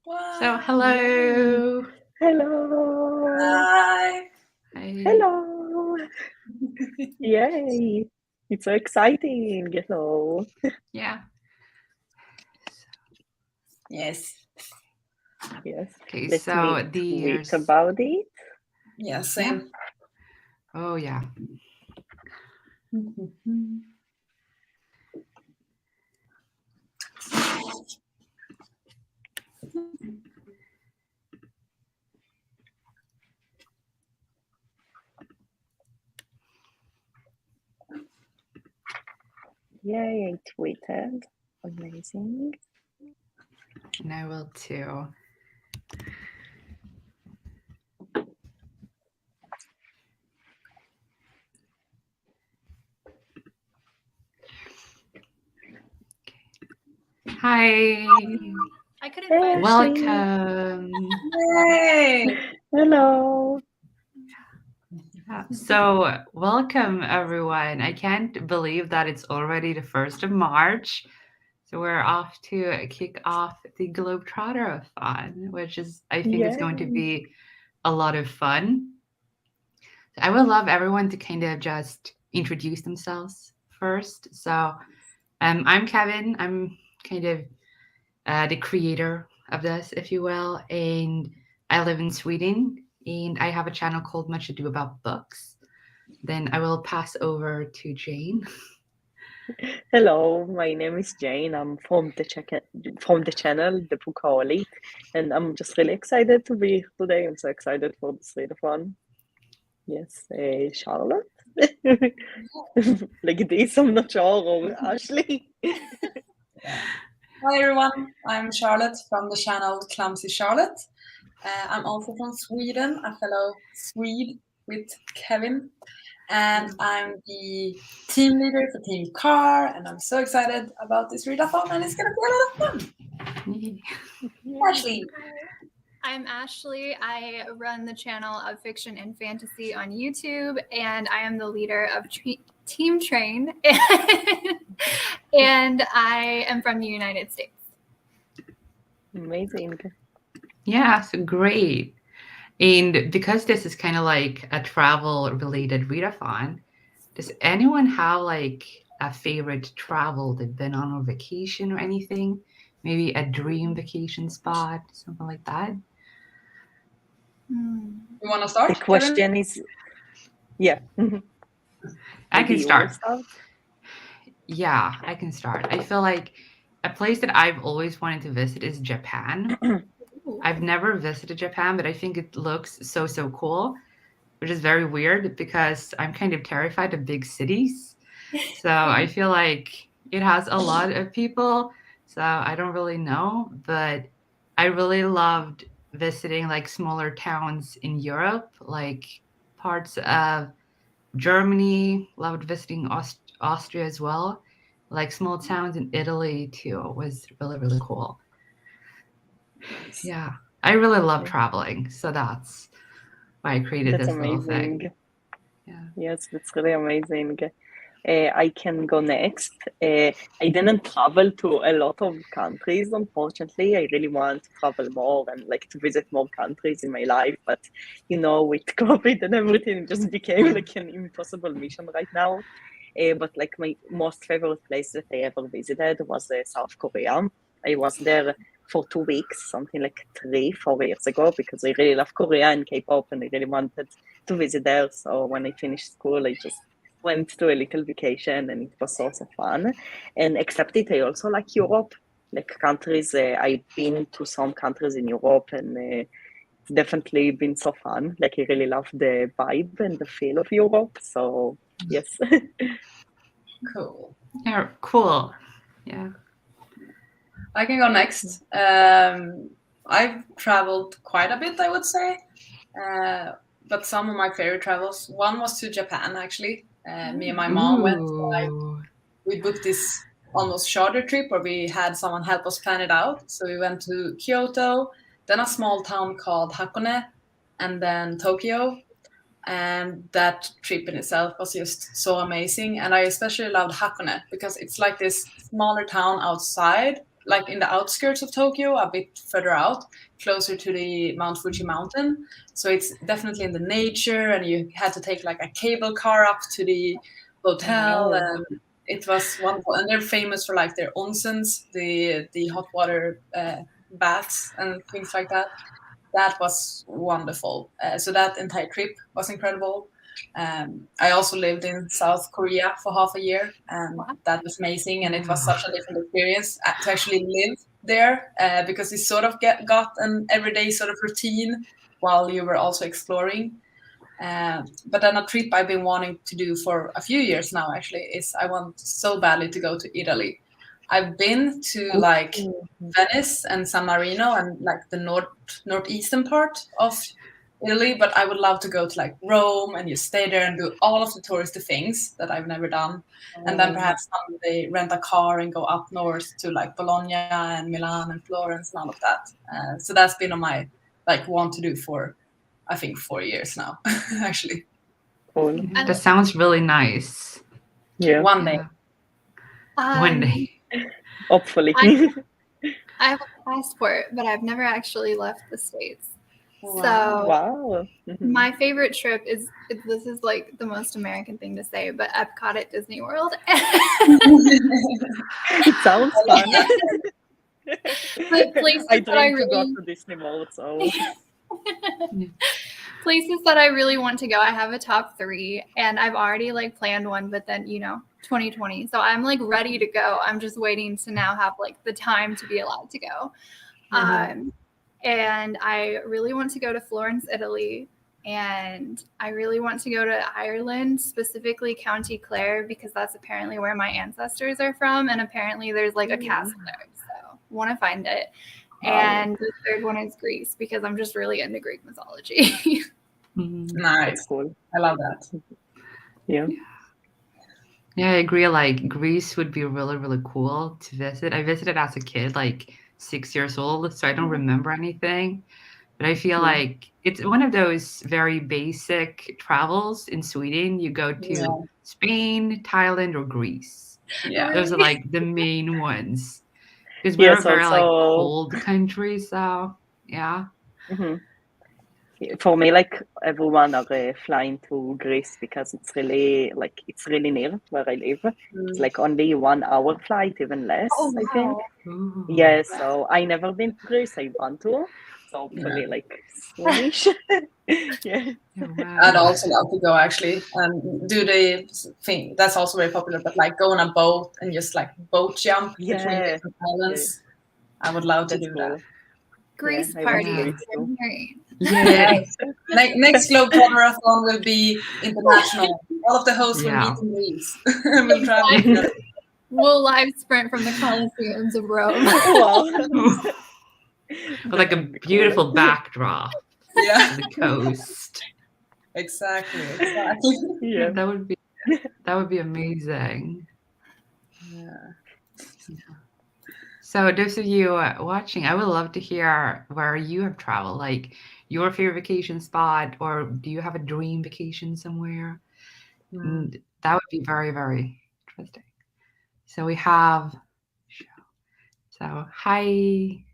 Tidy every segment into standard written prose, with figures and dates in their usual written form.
So hello. Hello. Hi. Hi. Hello. Yay. It's so exciting. Hello. Yeah. Yes. Yes. Okay, Let so me the tweet years. about it. Yeah, Yeah. same. Oh yeah. Yay, I tweeted. Amazing. And I will too. Hi. I couldn't Hey, find Ashley. Welcome. Yay. Hello. So welcome everyone. I can't believe that it's already the 1st of March. So we're off to kick off the GlobetrotterAthon, which is I think is going to Yay. be a lot of fun. I would love everyone to kind of just introduce themselves first. So I'm Kevin. I'm kind of the creator of this, if you will, and I live in Sweden. And I have a channel called Much Ado About Books. Then I will pass over to Jane. Hello, my name is Jane. I'm from the channel, The Bookaholic, and I'm just really excited to be here today. I'm so excited for this readathon. Yes, Charlotte. Like this, I'm not sure. Or Ashley. Hi everyone. I'm Charlotte from the channel Clumsy Charlotte. I'm also from Sweden, a fellow Swede with Kevin. And I'm the team leader for Team Car, and I'm so excited about this readathon, and it's gonna be a lot of fun. Ashley. I'm Ashley. I run the channel of Fiction and Fantasy on YouTube, and I am the leader of Team Train, and I am from the United States. Amazing. Yeah, so great. And because this is kind of like a travel related readathon, does anyone have like a favorite travel they've been on or vacation or anything? Maybe a dream vacation spot, something like that? You want to start? The question is, yeah. I can Maybe you will start. start. Yeah, I can start. I feel like a place that I've always wanted to visit is Japan. I've never visited Japan, but I think it looks so cool, which is very weird because I'm kind of terrified of big cities. So I feel like it has a lot of people. So I don't really know, but I really loved visiting like smaller towns in Europe, like parts of Germany, loved visiting Austria as well. Like small towns in Italy too was really cool. Yeah, I really love traveling, so that's why I created That's this little thing. amazing. Yeah. Yes, that's really amazing. I can go next. I didn't travel to a lot of countries, unfortunately. I really want to travel more and like to visit more countries in my life, but with COVID and everything, it just became like an impossible mission right now. But like my most favorite place that I ever visited was South Korea. I was there for 2 weeks, something like 4 years ago, because I really love Korea and K-pop, and I really wanted to visit there. So when I finished school, I just went to a little vacation, and it was so fun. And except it, I also like Europe, like countries. I've been to some countries in Europe, and it's definitely been so fun. Like I really love the vibe and the feel of Europe. So yes. Cool. Yeah, cool. Yeah. I can go next. I've traveled quite a bit, I would say. But some of my favorite travels, one was to Japan, actually. Me and my mom went, we booked this almost charter trip where we had someone help us plan it out. So we went to Kyoto, then a small town called Hakone, and then Tokyo. And that trip in itself was just so amazing. And I especially loved Hakone because it's like this smaller town outside, like in the outskirts of Tokyo, a bit further out, closer to the Mount Fuji mountain. So it's definitely in the nature, and you had to take like a cable car up to the hotel, and it was wonderful. And they're famous for like their onsens, the hot water baths and things like that. That was wonderful. So that entire trip was incredible. I also lived in South Korea for half a year, and that was amazing. And it was such a different experience to actually live there, because you sort of got an everyday sort of routine while you were also exploring. But then a trip I've been wanting to do for a few years now actually is I want so badly to go to Italy. I've been to like Venice and San Marino and like the northeastern part of Italy, but I would love to go to like Rome and just stay there and do all of the touristy things that I've never done. And then perhaps someday rent a car and go up north to like Bologna and Milan and Florence and all of that. So that's been on my like want to do for I think 4 years now, actually. Cool. That sounds really nice. Yeah. One day. One day. Hopefully. I have a passport, but I've never actually left the States. Wow. So Wow. my favorite trip is, this is like the most American thing to say, but Epcot at Disney World. It sounds fun. But places I that I dream to go really to Disney World, so places that I really want to go. I have a top 3, and I've already like planned one, but then 2020. So I'm like ready to go. I'm just waiting to now have like the time to be allowed to go. And I really want to go to Florence, Italy, and I really want to go to Ireland, specifically County Clare, because that's apparently where my ancestors are from, and apparently there's like a castle there. So want to find it. And the third one is Greece, because I'm just really into Greek mythology. Nice. that's cool. I love that. Yeah. Yeah, I agree. Like Greece would be really, really cool to visit. I visited as a kid, like 6 years old, so I don't remember anything. But I feel like it's one of those very basic travels in Sweden. You go to Spain, Thailand, or Greece. Yeah. Those are like the main ones. Because we're a very like cold country, so yeah. For me, like everyone are flying to Greece because it's really near where I live. It's like only 1 hour flight, even less, I think. Ooh. Yeah, so I never been to Greece. I want to. So hopefully, like Swedish. Yeah. Wow. I'd also love to go actually and do the thing that's also very popular, but like go on a boat and just like boat jump between different islands. I would love to do that. Greece I party. want Greece too. Yes. Next GlobetrotterAthon will be international. All of the hosts will meet in Greece. We'll travel. We'll live sprint from the Colosseums of Rome. Wow. But like a beautiful backdrop Yeah. to the coast. Exactly. Yeah. That would be amazing. Yeah. So those of you watching, I would love to hear where you have traveled, like your favorite vacation spot, or do you have a dream vacation somewhere? And that would be very, very interesting. So we have, so hi.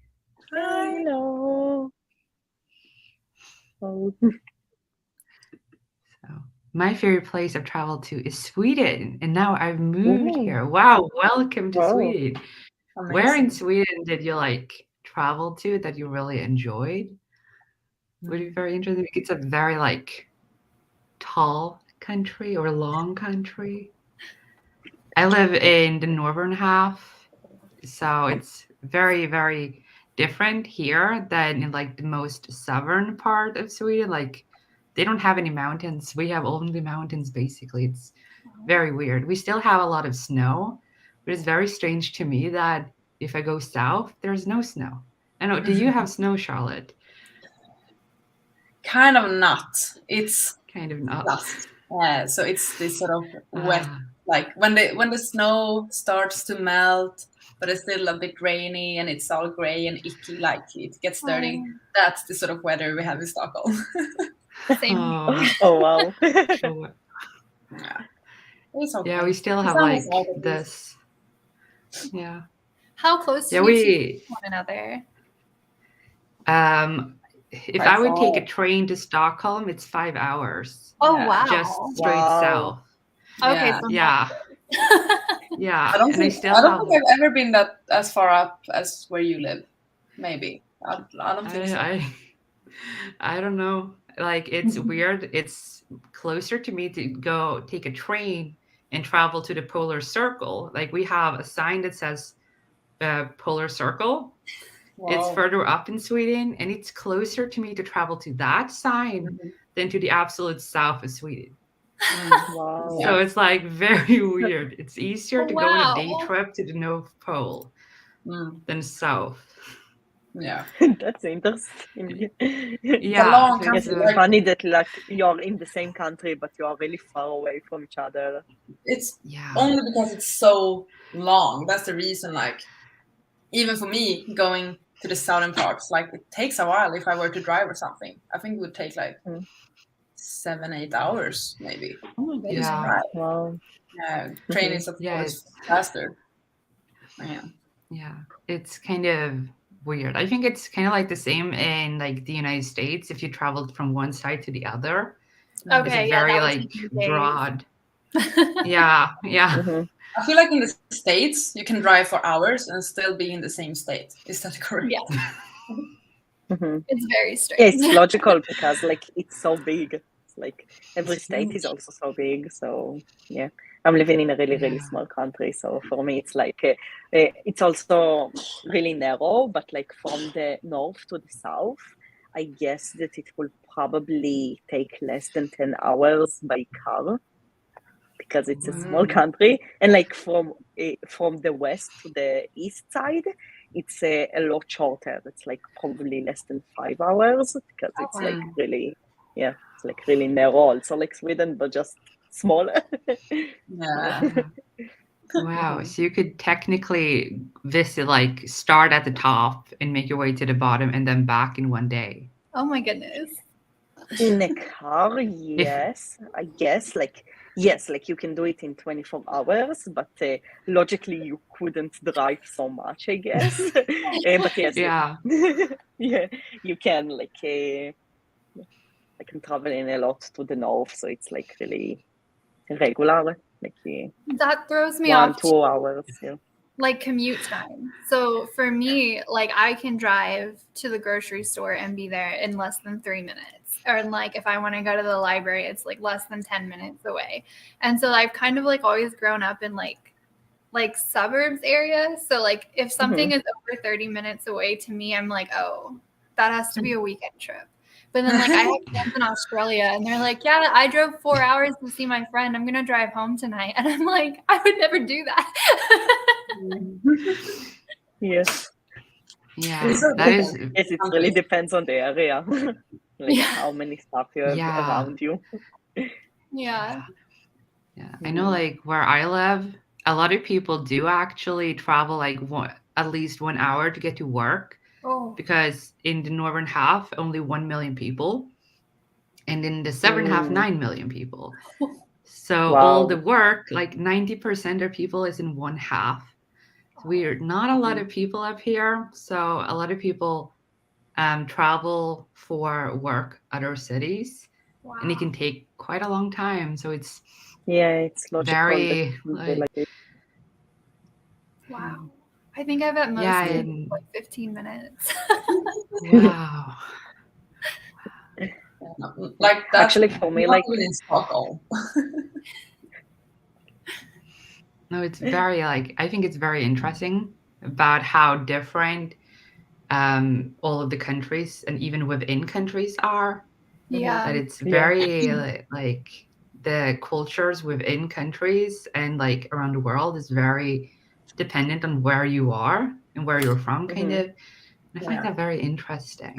Hello. Oh. So my favorite place I've traveled to is Sweden, and now I've moved here. Wow, welcome to Sweden. Amazing. Where in Sweden did you like travel to that you really enjoyed? Would be very interesting. It's a very like tall country or long country. I live in the northern half, so it's very, very different here than in like the most southern part of Sweden. Like they don't have any mountains. We have only mountains basically. It's very weird. We still have a lot of snow, but it's very strange to me that if I go south, there's no snow. I know. Do you have snow, Charlotte? Kind of not. It's kind of not. dust. So it's this sort of wet, like when the snow starts to melt, but it's still a bit rainy and it's all gray and icky, like it gets dirty. That's the sort of weather we have in Stockholm. Same. Oh wow. Yeah. It's okay. Yeah, we still have like this. Yeah. How close Yeah, do you two we. one another? If Quite I would take a far. train to Stockholm, it's 5 hours, Oh Yeah. wow. just straight Wow. south. Okay, Yeah. so Yeah, yeah. yeah, and I still I don't have. think I've ever been that as far up as where you live. Maybe. I don't think so. I don't know. Like it's weird. It's closer to me to go take a train and travel to the polar circle. Like we have a sign that says polar circle. It's Wow. further up in Sweden, and it's closer to me to travel to that sign Mhm. than to the absolute south of Sweden. Wow. So it's like very weird. It's easier to go on a day Wow. trip to the North Pole Mm. than south. Yeah. That's interesting. It's a Yeah, long so Yes, country. it's, it's funny that like you're in the same country, but you are really far away from each other. It's yeah. only because it's so long. That's the reason. Like, even for me, going to the southern parts, like it takes a while if I were to drive or something. I think it would take like Mm. 7-8 hours, maybe. Just Yeah. drive. Wow. Train is of Yeah, course faster. Yeah. Yeah, it's kind of weird. I think it's kind of like the same in like the United States. If you traveled from one side to the other, it's Okay, yeah, very that would like take you days. broad. Yeah, yeah, Mhm. I feel like in the States you can drive for hours and still be in the same state. Is that correct? Yeah, Mhm. it's very Yeah, strange. it's logical because like it's so big. It's like every It's state huge. is also so big. So yeah, I'm living in a really Yeah. small country. So for me, it's like it's also really narrow. But like from the north to the south, I guess that it will probably take less than 10 hours by car because it's a small Mm. country. And like from the west to the east side, it's a lot shorter. It's like probably less than 5 hours because it's like Mm. really, yeah, it's like really narrow. Also like Sweden, but just smaller. Yeah. Wow. So you could technically visit, like start at the top and make your way to the bottom and then back in one day. Oh my goodness. In a car, yes, I guess. Like, yes, like you can do it in 24 hours, but logically you couldn't drive so much, I guess. But yes, Yeah. yeah, you can. Like, I can travel in a lot to the north, so it's like really regular. Like, That throws me 1, off 2 hours. Yeah. like commute time. So for me, like I can drive to the grocery store and be there in less than 3 minutes. Or like if I want to go to the library, it's like less than 10 minutes away. And so I've kind of like always grown up in like suburbs area. So like if something is over 30 minutes away to me, I'm like, oh, that has to be a weekend trip. But then like I have friends in Australia and they're like, yeah, I drove 4 hours to see my friend. I'm gonna drive home tonight. And I'm like, I would never do that. Yes. Yeah. That is. Yes, it really depends on the area. Like Yeah. how many stuff you have Yeah. around you. Yeah. Yeah, I know like where I live, a lot of people do actually travel like at least 1 hour to get to work Oh. because in the northern half, only 1 million people, and in the southern half, 9 million people. So all the Wow. work, like 90% of people is in one half. So we're not a lot of people up here. So a lot of people travel for work other cities, and it Wow. can take quite a long time. So it's Yeah, it's logical that very it would be like this. Wow. I think I've at most yeah, taken and like 15 minutes. wow. Like that. Actually, for me, Not like even in Stockholm. No, it's very like I think it's very interesting about how different all of the countries and even within countries are. Yeah. That it's yeah, very like the cultures within countries and like around the world is very dependent on where you are and where you're from, kind of. And I find that very interesting.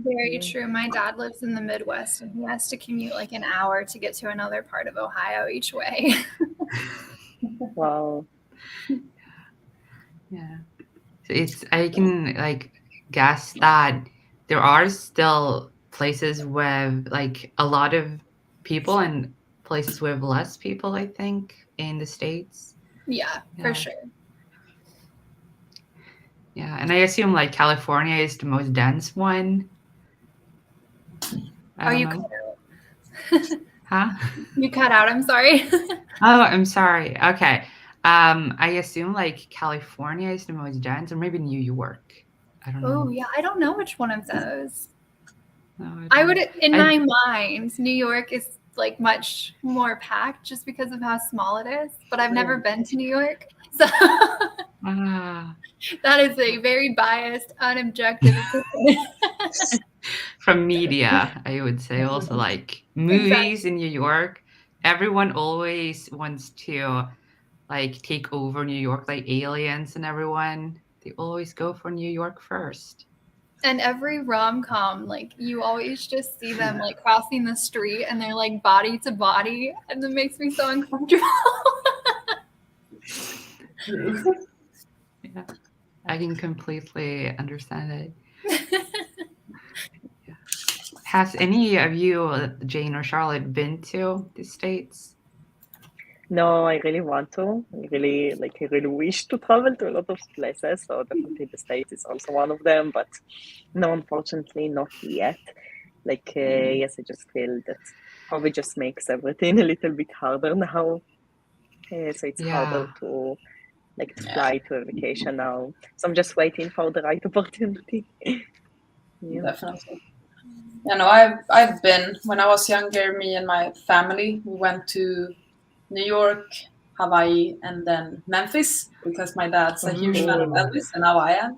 Very true. My dad lives in the Midwest and he has to commute like an hour to get to another part of Ohio each way. wow. Yeah. So it's I can like guess that there are still places with like a lot of people and places with less people, I think, in the States. Yeah, Yeah. for sure. Yeah, and I assume like California is the most dense one. I Oh, don't you know. cut out. Huh? You cut out. I'm sorry. Oh, I'm sorry. Okay. I assume like California is the most dense, or maybe New York. I don't know. Oh yeah, I don't know which one of those. No, I don't would, know. in I- my mind, New York is like much more packed just because of how small it is. But I've never been to New York, so Ah, that is a very biased, unobjective opinion. from media, I would say also like movies in New York. Everyone always wants to like take over New York, like aliens and everyone. They always go for New York first. And every rom-com, like you always just see them like crossing the street and they're like body to body, and it makes me so uncomfortable. Yeah, I can completely understand it. Has any of you, Jane or Charlotte, been to the States? No, I really want to. I really wish to travel to a lot of places. So definitely the States is also one of them. But no, unfortunately, not yet. Yes, I just feel that COVID just makes everything a little bit harder now. So it's harder Yeah. to fly to a vacation now. So I'm just waiting for the right opportunity. Yeah. Definitely. Yeah, no, I've been when I was younger. Me and my family, we went to New York, Hawaii, and then Memphis because my dad's a huge fan of Elvis, and now I am.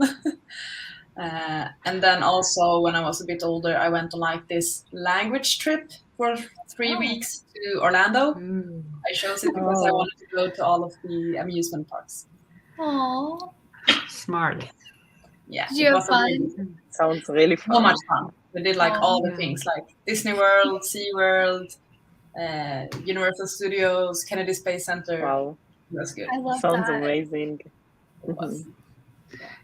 And then also when I was a bit older, I went on like this language trip for 3 weeks to Orlando. Ooh. I chose it because I wanted to go to all of the amusement parks. Aww. Smart. Yeah, Did you have fun? Sounds really fun. So much fun. We did like all the Yeah. things like Disney World, SeaWorld, Universal Studios, Kennedy Space Center. Wow, It was good. I love sounds that. amazing. It was.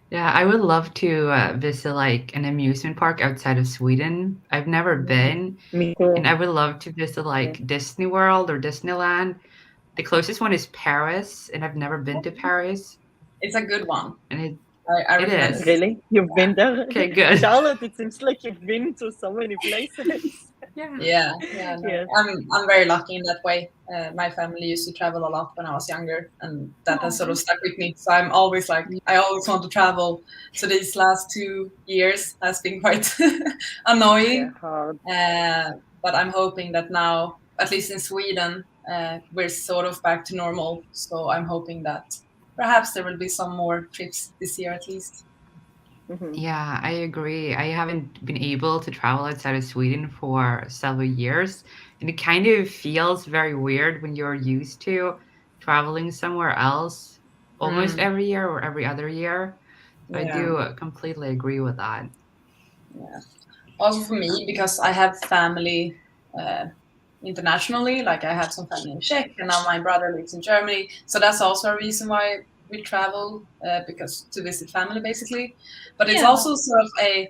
Yeah, I would love to visit like an amusement park outside of Sweden. I've never been, Me too. and I would love to visit like Disney World or Disneyland. The closest one is Paris, and I've never been to Paris. It's a good one. And I it recommend is. it. Really? You've been there? Okay, good. Charlotte, it seems like you've been to so many places. Yeah, no. Yes. I'm very lucky in that way. My family used to travel a lot when I was younger, and that has sort of stuck with me. So I'm always like, I always want to travel. So these last 2 years has been quite annoying. Hard. But I'm hoping that now, at least in Sweden, we're sort of back to normal. So I'm hoping that perhaps there will be some more trips this year at least. Yeah, I agree. I haven't been able to travel outside of Sweden for several years, and it kind of feels very weird when you're used to traveling somewhere else almost every year or every other year. So I do completely agree with that. Yeah. Also for me, because I have family internationally, like I have some family in Czech, and now my brother lives in Germany. So that's also a reason why we travel, because to visit family basically. But it's also sort of I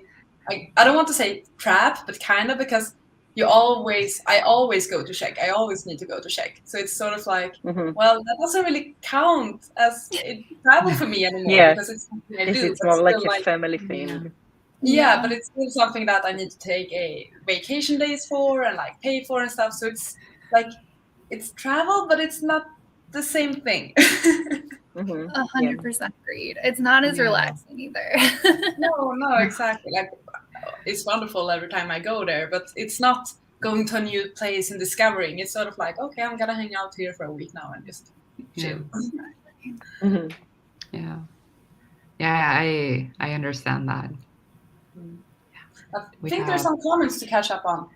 don't want to say trap, but kind of, because I always go to Czech. I always need to go to Czech. So it's sort of like, well, that doesn't really count as travel for me anymore, because it's something I do. It's more like a family thing. Yeah, but it's still something that I need to take a vacation days for and like pay for and stuff. So it's like, it's travel, but it's not the same thing. 100% agreed. It's not as relaxing either. No, exactly. Like, it's wonderful every time I go there, but it's not going to a new place and discovering. It's sort of like, okay, I'm gonna hang out here for a week now and just chill. Yeah, I understand that. I think there's some comments to catch up on.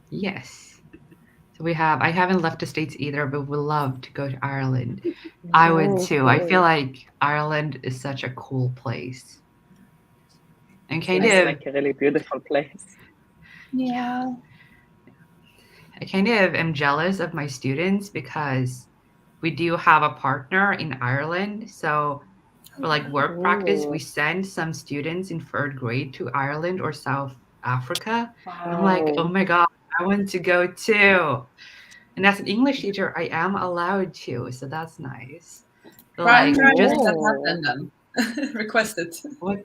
Yes. So I haven't left the States either, but would love to go to Ireland. I would too. I feel like Ireland is such a cool place. And kind It's of like a really beautiful place. Yeah. I kind of am jealous of my students because we do have a partner in Ireland. So for like work practice, we send some students in 3rd grade to Ireland or South Africa. I'm like, oh my God, I want to go too. And as an English teacher, I am allowed to, so that's nice. But Right, like, try to just make that happen then. Request it. What?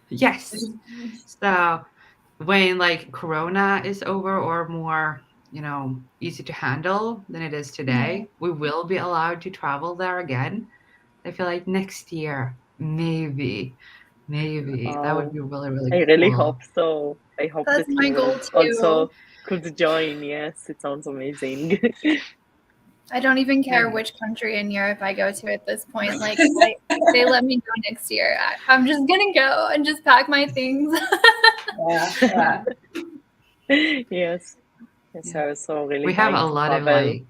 Yes. So when like Corona is over or more, easy to handle than it is today, we will be allowed to travel there again. I feel like next year, maybe that would Wow. be really, really I really cool. hope so. I hope That's that my you goal too. also could join. Yes, it sounds amazing. I don't even care Yeah. which country in Europe I go to at this point. Like, if they let me go next year, I'm just gonna go and just pack my things. Yeah. Yes. Yes, Yeah. I also really We have dying a to lot of travel.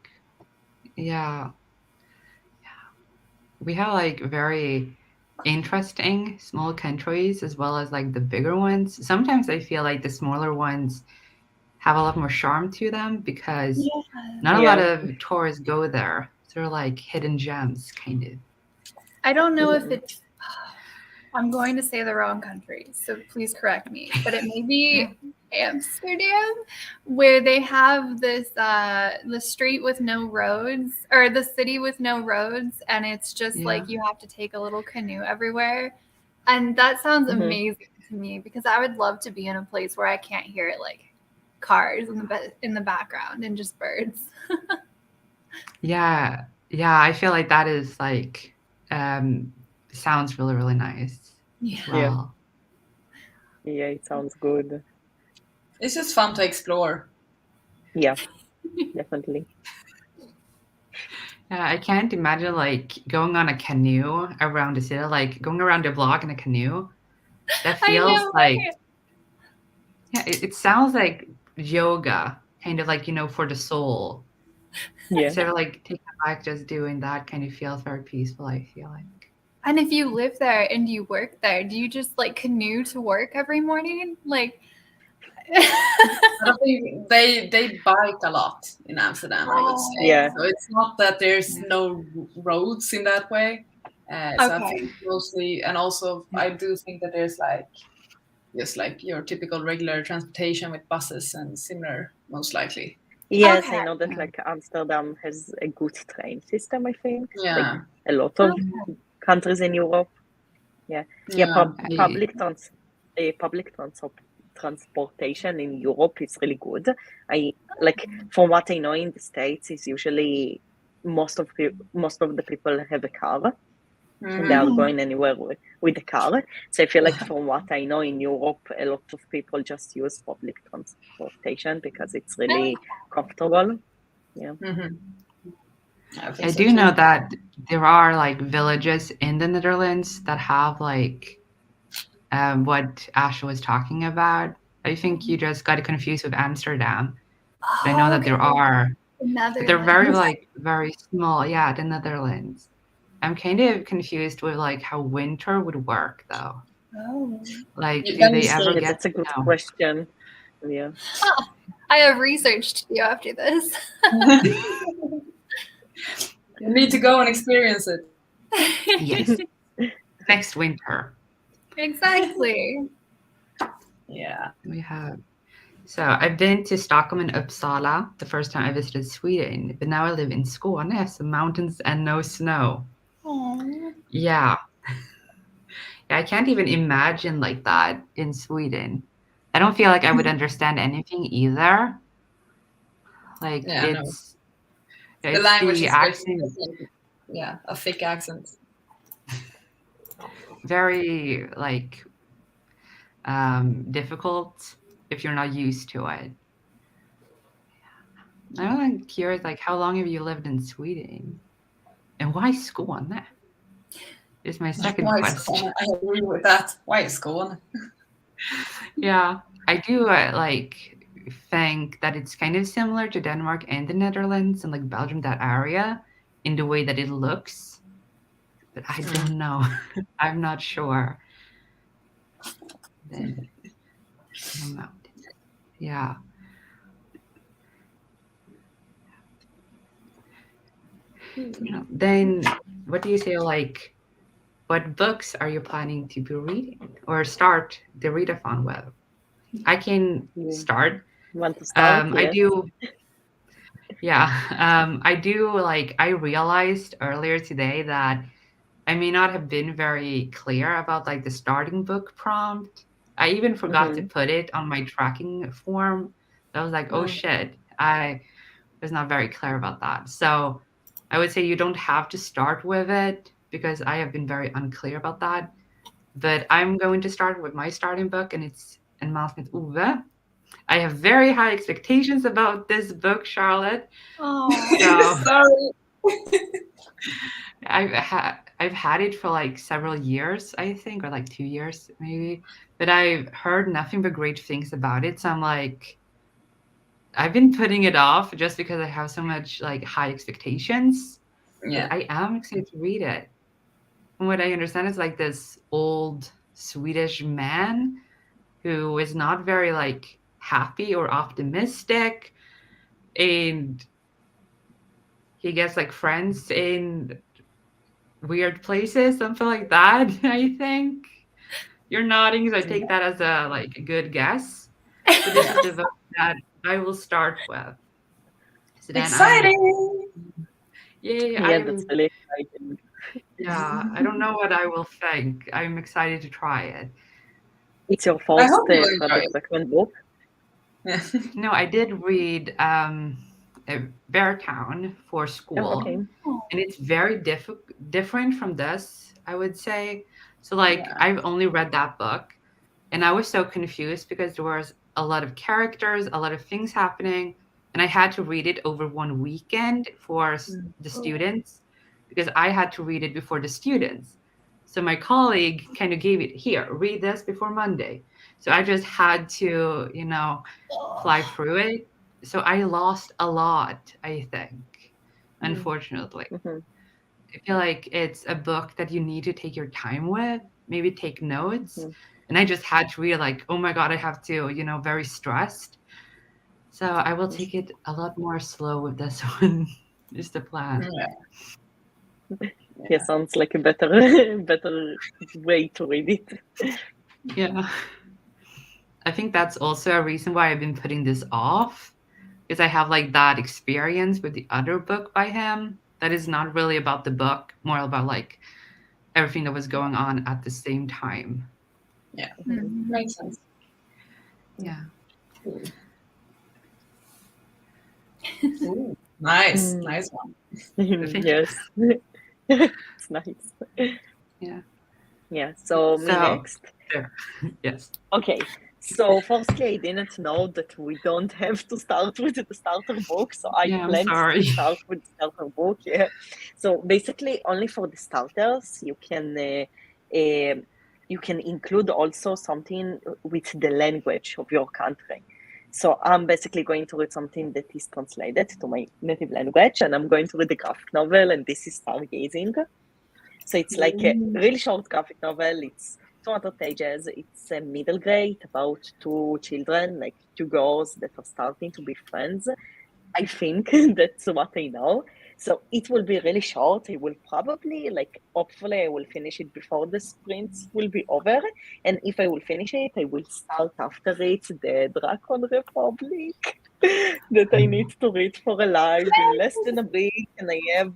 we have like very interesting small countries as well as like the bigger ones. Sometimes I feel like the smaller ones have a lot more charm to them because not a lot Yeah. of tourists go there. They're like hidden gems, kind of. I don't know if it's. I'm going to say the wrong country, so please correct me. But it may be Amsterdam, where they have this the street with no roads, or the city with no roads, and it's just like you have to take a little canoe everywhere. And that sounds amazing to me because I would love to be in a place where I can't hear like cars in the background and just birds. Yeah, I feel like that is like sounds really, really nice as well. Yeah, it sounds good. It's just fun to explore. Yeah, definitely. Yeah, I can't imagine like going on a canoe around the city, like going around the block in a canoe. That feels I know, like right? it sounds like yoga, kind of like, for the soul. Yeah. Instead of like taking a bike, just doing that kind of feels very peaceful, I feel like. And if you live there and you work there, do you just like canoe to work every morning? Like, I think they bike a lot in Amsterdam, I would say. Yeah. So it's not that there's no roads in that way. So I Okay. think mostly, and also I do think that there's like just like your typical regular transportation with buses and similar, most likely. Yes, Okay. I know that like Amsterdam has a good train system, I think. Like Yeah. a lot of countries in Europe. Yeah. Public transportation in Europe is really good. I like from what I know in the States is usually most of the people have a car and they are going anywhere with the car. So I feel like from what I know in Europe, a lot of people just use public transportation because it's really comfortable. Yeah. I do know that there are like villages in the Netherlands that have like what Asha was talking about. I think you just got it confused with Amsterdam. But I know that there are. But they're very small. Yeah, the Netherlands. I'm kind of confused with like how winter would work though. Oh. Like, do they ever get? That's a good question. Yeah. I have research to do after this. You need to go and experience it. Yes. Next winter. Exactly. Yeah. We have. So I've been to Stockholm and Uppsala the first time I visited Sweden, but now I live in Skåne, so mountains and no snow. Aww. Yeah. I can't even imagine like that in Sweden. I don't feel like I would understand anything either. Like it's the language the is accent. A thick accent. Very like difficult if you're not used to it. I'm curious, like, how long have you lived in Sweden? And why Skåne? Is my second question. I agree with that. Why Skåne? Yeah, I do like think that it's kind of similar to Denmark and the Netherlands and like Belgium, that area, in the way that it looks. But I don't know. I'm not sure. Then, yeah. Then what do you say, like, what books are you planning to be reading or start the readathon with? I can start. You want to start? I do. Yeah. I do, like, I realized earlier today that I may not have been very clear about like the starting book prompt. I even forgot to put it on my tracking form. I was like, oh shit, I was not very clear about that. So I would say you don't have to start with it because I have been very unclear about that. But I'm going to start with my starting book, and it's En Maas met Uwe. I have very high expectations about this book, Charlotte. Oh, So Sorry. I've had it for like several years, I think, or like 2 years maybe. But I've heard nothing but great things about it. So I'm like, I've been putting it off just because I have so much like high expectations. Yeah. But I am excited to read it. From what I understand, it's like this old Swedish man who is not very like happy or optimistic, and he gets like friends in weird places, something like that. I think you're nodding, so I take that as a like a good guess. So this is the book that I will start with. So then Exciting! Yay! Yeah, that's really exciting. Yeah, I don't know what I will think. I'm excited to try it. It's your I first hope you will enjoy Fredrik it. Backman book. Yeah. No, I did read Bear Town for school. Oh, okay. And it's very different from this, I would say. So like Yeah. I've only read that book, and I was so confused because there was a lot of characters, a lot of things happening, and I had to read it over one weekend for the students because I had to read it before the students. So my colleague kind of gave it, here, read this before Monday. So I just had to, fly through it. So I lost a lot, I think, unfortunately. I feel like it's a book that you need to take your time with, maybe take notes. And I just had to read like, oh my God, I have to, very stressed. So I will take it a lot more slow with this one, is the plan. Yeah, sounds like a better way to read it. Yeah. I think that's also a reason why I've been putting this off, because I have like that experience with the other book by him that is not really about the book, more about like everything that was going on at the same time. Yeah, makes sense. Yeah. Ooh, nice one. Yes. It's nice. Yeah. Yeah, so me next. There. Yes. Okay, so firstly, I didn't know that we don't have to start with the starter book, so I planned to start with the starter book. Yeah, so basically, only for the starters, you can include also something with the language of your country. So I'm basically going to read something that is translated to my native language, and I'm going to read a graphic novel, and this is Stargazing. So it's like a really short graphic novel. It's 200 pages. It's a middle grade about two children, like two girls that are starting to be friends. I think that's what I know. So it will be really short. I will probably, hopefully I will finish it before the sprints will be over. And if I will finish it, I will start after it the Dragon Republic that I need to read for a live in less than a week. And I have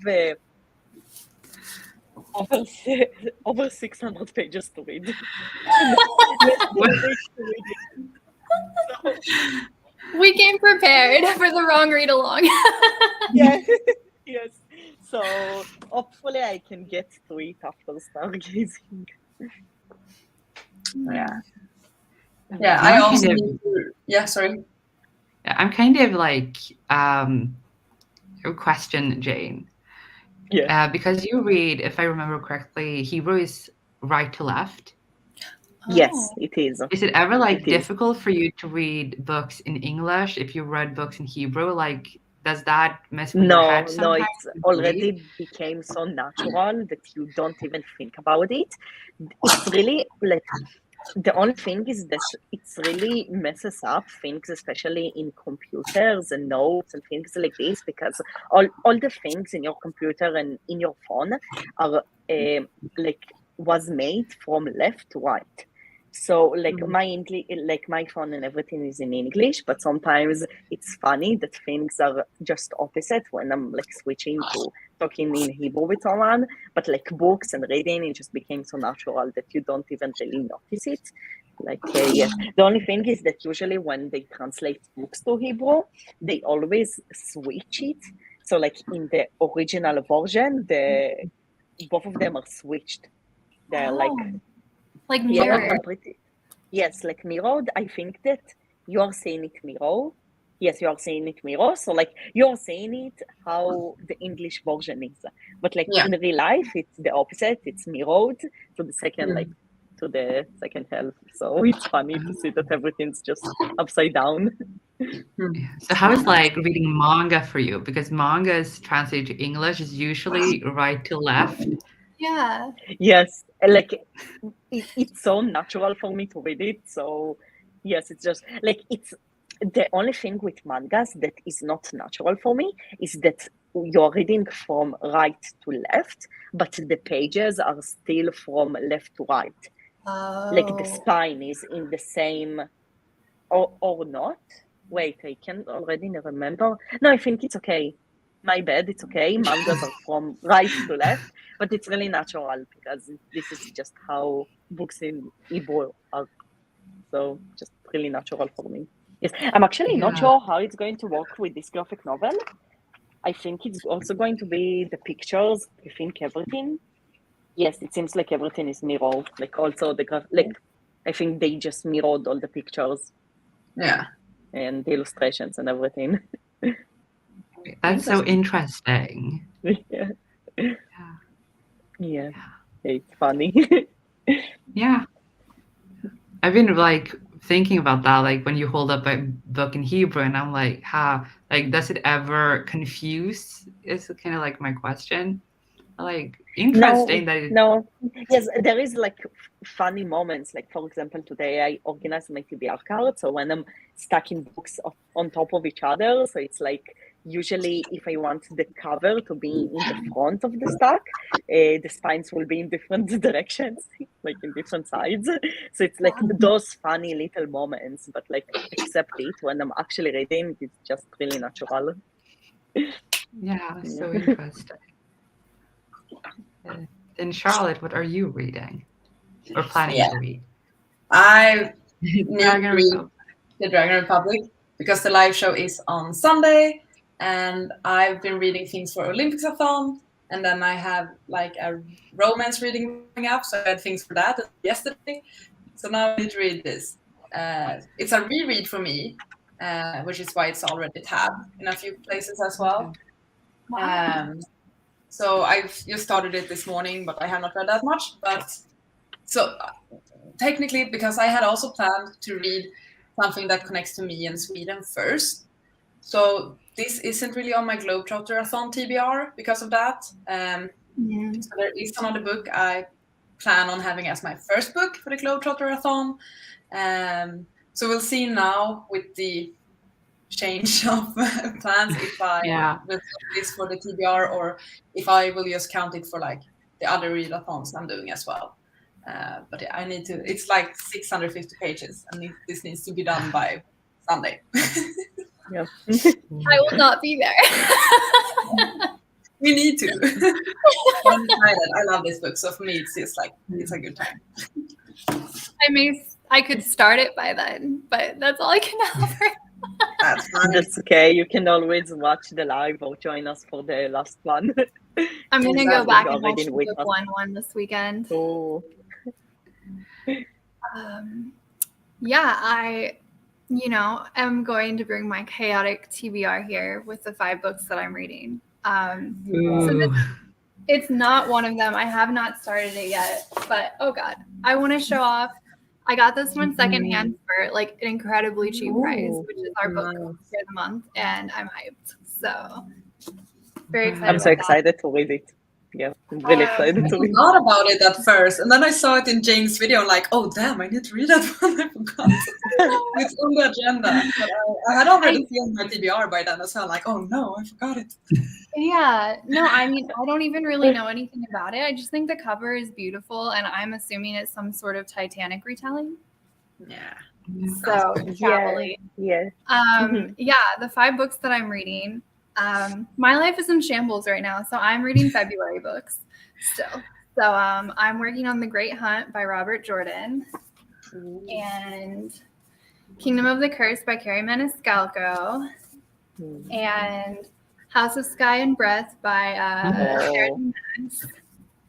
over 600 pages to read. We came prepared for the wrong read along. Yeah, yes. So hopefully I can get to it after Stargazing. Yeah. Yeah, I also need to... Yeah, sorry. I'm kind of like a question, Jane. Yeah. Because you read, if I remember correctly, Hebrew is right to left. Yes, it is. Is it ever difficult for you to read books in English if you read books in Hebrew? Like, does that mess with your head sometimes? No, it's already became so natural that you don't even think about it. It's really the only thing is that it's really messes up things, especially in computers and notes and things like this, because all the things in your computer and in your phone are was made from left to right. So like my English, like my phone and everything is in English, but sometimes it's funny that things are just opposite when I'm like switching to talking in Hebrew with someone. But like books and reading, it just became so natural that you don't even really notice it. Like yes, the only thing is that usually when they translate books to Hebrew, they always switch it. So like in the original version, both of them are switched. They're like mirror. I'm pretty. Yes, like mirrored. I think that you are saying it mirror. Yes, you are saying it mirror. So like you're saying it how the English version is, but like in real life, it's the opposite. It's mirrored to the second, like to the second half. So it's funny to see that everything's just upside down. So how is like reading manga for you? Because manga is translated to English is usually right to left. Yeah. Yes, like it's so natural for me to read it. So yes, it's just like it's the only thing with mangas that is not natural for me is that you're reading from right to left, but the pages are still from left to right. Like the spine is in the same or not. Wait, I can't already remember. No, I think it's okay. My bad, it's okay. Mangas are from right to left, but it's really natural because this is just how books in Hebrew are. So just really natural for me. Yes, I'm actually not sure how it's going to work with this graphic novel. I think it's also going to be the pictures. I think everything. Yes, it seems like everything is mirrored. Like also like I think they just mirrored all the pictures. Yeah. And the illustrations and everything. That's so interesting. Yeah. It's funny. Yeah. I've been like thinking about that, like when you hold up a book in Hebrew, and I'm like, like, does it ever confuse? Is kind of like my question. Like, interesting No. Yes, there is like funny moments. Like for example, today I organized my TBR card. So when I'm stacking books on top of each other, so it's like usually if I want the cover to be in the front of the stack, the spines will be in different directions, like in different sides. So it's like those funny little moments, but like accept it when I'm actually reading, it's just really natural. Yeah, so interesting. And Charlotte, what are you reading or planning to read? I need to read The Dragon Republic because the live show is on Sunday, and I've been reading things for Olympics-a-thon, and then I have like a romance reading coming up, so I had things for that yesterday. So now I need to read this. It's a reread for me, which is why it's already tabbed in a few places as well. Wow. So I've just started it this morning, but I have not read that much. But so technically, because I had also planned to read something that connects to me in Sweden first. So this isn't really on my GlobetrotterAthon TBR because of that. So there is another book I plan on having as my first book for the GlobetrotterAthon. So we'll see now with the change of plans if I will count this for the TBR or if I will just count it for like the other readathons I'm doing as well. But yeah, I need to. It's like 650 pages, and this needs to be done by Sunday. Yeah. I will not be there. We need to. I'm excited. I love this book, so for me, it's just like it's a good time. I could start it by then, but that's all I can offer. That's fine. That's okay. You can always watch the live or join us for the last one. I'm gonna go back and watch the book one this weekend. Oh. I am going to bring my chaotic TBR here with the 5 books that I'm reading. So it's not one of them. I have not started it yet, but oh god, I want to show off. I got this one secondhand for like an incredibly cheap price, which is our book for the month, and I'm hyped. So very excited. I'm so excited to read it. Yeah, I'm really excited to read it. I forgot about it at first, and then I saw it in Jane's video. I'm like, oh damn, I need to read that one. I forgot. It's on the agenda. But I had already seen my TBR by then, so I'm like, oh no, I forgot it. Yeah, no, I mean, I don't even really know anything about it. I just think the cover is beautiful, and I'm assuming it's some sort of Titanic retelling. Yeah. So Yeah. travel-y. Yeah. Yeah, the 5 books that I'm reading. My life is in shambles right now, so I'm reading February books still. So I'm working on The Great Hunt by Robert Jordan and Kingdom of the Curse by Carrie Maniscalco and House of Sky and Breath by Karen Max.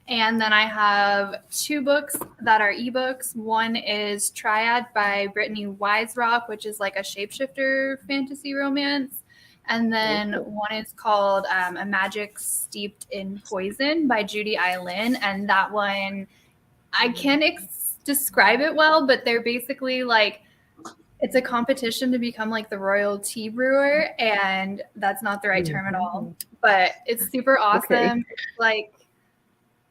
And then I have 2 books that are ebooks. One is Triad by Brittany Wiserock, which is like a shapeshifter fantasy romance. And then one is called A Magic Steeped in Poison by Judy Eileen. And that one, I can't describe it well, but they're basically like, it's a competition to become like the royal tea brewer. And that's not the right term at all. But it's super awesome. Like,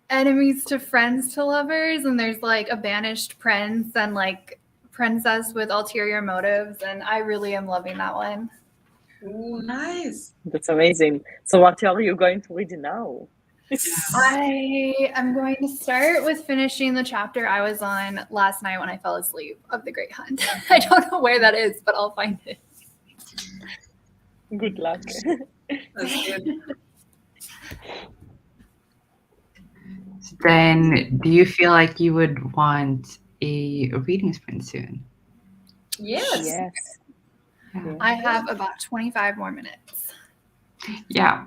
enemies to friends to lovers, and there's like a banished prince and like princess with ulterior motives, and I really am loving that one. Ooh, nice. That's amazing. So what are you going to read now? I am going to start with finishing the chapter I was on last night when I fell asleep of The Great Hunt. I don't know where that is, but I'll find it. Good luck. That's good. Then, do you feel like you would want a reading sprint soon? Yes. Yes. I have about 25 more minutes. Yeah.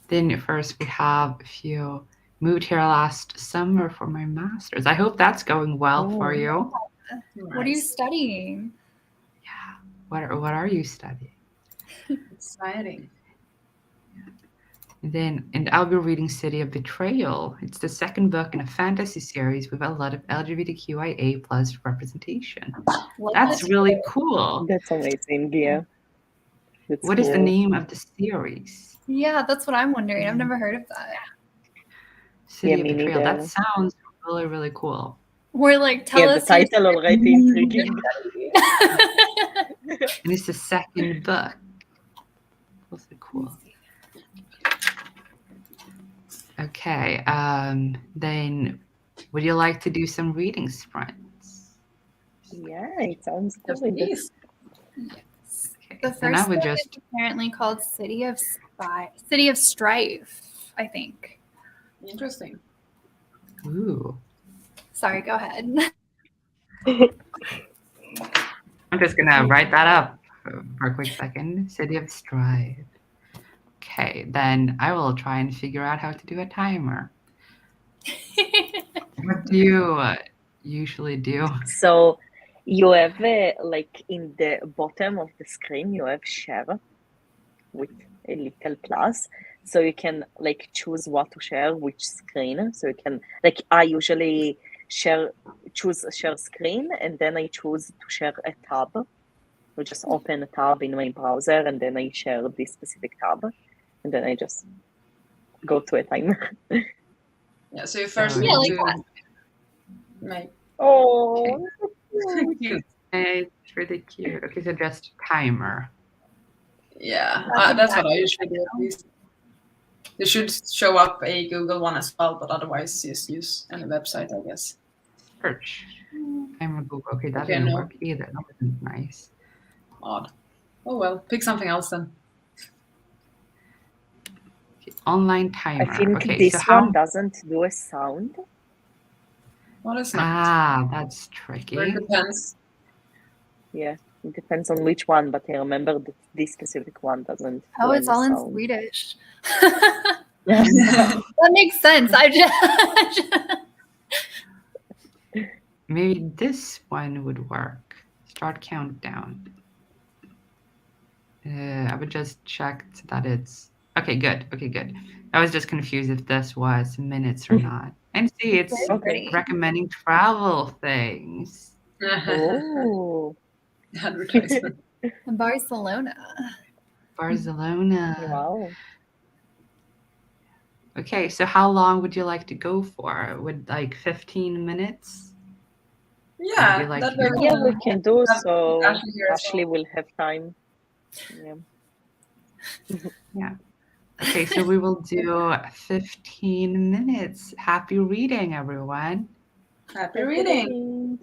Then first we have if you moved here last summer for my master's. I hope that's going well for you. What are you studying? Yeah. What are you studying? Exciting. And I'll be reading City of Betrayal. It's the second book in a fantasy series with a lot of LGBTQIA plus representation. That's really cool. That's amazing. Yeah. That's What is the cool. name of the series? Yeah, that's what I'm wondering. I've never heard of that. City of me Betrayal. neither. That sounds really, really cool. We're like, tell Yeah, the us your title already intriguing. And it's the second book. Also cool. Okay. Then would you like to do some reading sprints? Yeah, it sounds good. Please. Yes. Okay. The Then I first would one just is apparently called City of Strife, I think. Interesting. ooh. Sorry, go ahead. I'm just gonna write that up for a quick second. City of Strife. Okay, then I will try and figure out how to do a timer. What do you usually do? So you have like in the bottom of the screen, you have share with a little plus. So you can like choose what to share, which screen. So you can like I usually choose a share screen, and then I choose to share a tab. I just open a tab in my browser, and then I share this specific tab, and then I just go to a timer. Yeah, so you first Oh, need Yeah, like to that. make Oh, cute. It's really cute. Okay, so just timer. Yeah, That's that's what I exactly usually do at least. There should show up a Google one as well, but otherwise just use any website, I guess. Search. Timer Google. Okay, that Okay, didn't no. work either. That wasn't nice. Odd. Oh well, pick something else then. Okay, online I timer. think Okay, this so how? one doesn't do a sound. What is not? Ah, that's Or it tricky. depends. Yeah, it depends on which one, but I remember that this specific one doesn't. Oh, do it's any all in sound. Swedish. Yeah. That makes sense. Maybe this one would work. Start countdown. I would just check that it's okay. Good. Okay, good. I was just confused if this was minutes or not. And see, it's Very pretty. recommending travel things. Oh, Advertisement. Barcelona. Barcelona. wow. Okay, so how long would you like to go for? Would like 15 minutes? Yeah, Would you like that to way do we Yeah, can we can do have so. Ashley here as Ashley well. will have time. Yeah. Okay, so we will do 15 minutes. Happy reading, everyone. Happy reading.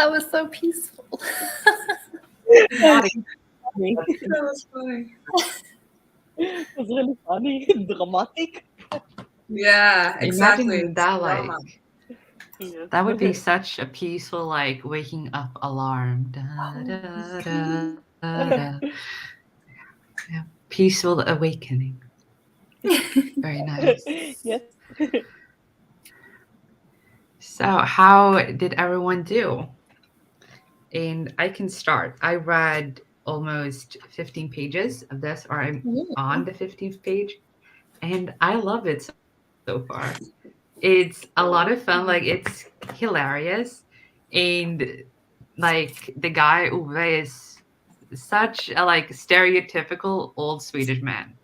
That was so peaceful. Funny. That was funny. It was really funny. Dramatic. Yeah, exactly. Imagine that, Drama. Yes. that would be such a peaceful, like, waking up alarm. Da, da, da, da. Yeah, peaceful awakening. Very nice. Yes. So, how did everyone do? And I can start. I read almost 15 pages of this, or I'm on the 15th page, and I love it so far. It's a lot of fun. Like, it's hilarious, and like the guy Uwe is such a like stereotypical old Swedish man,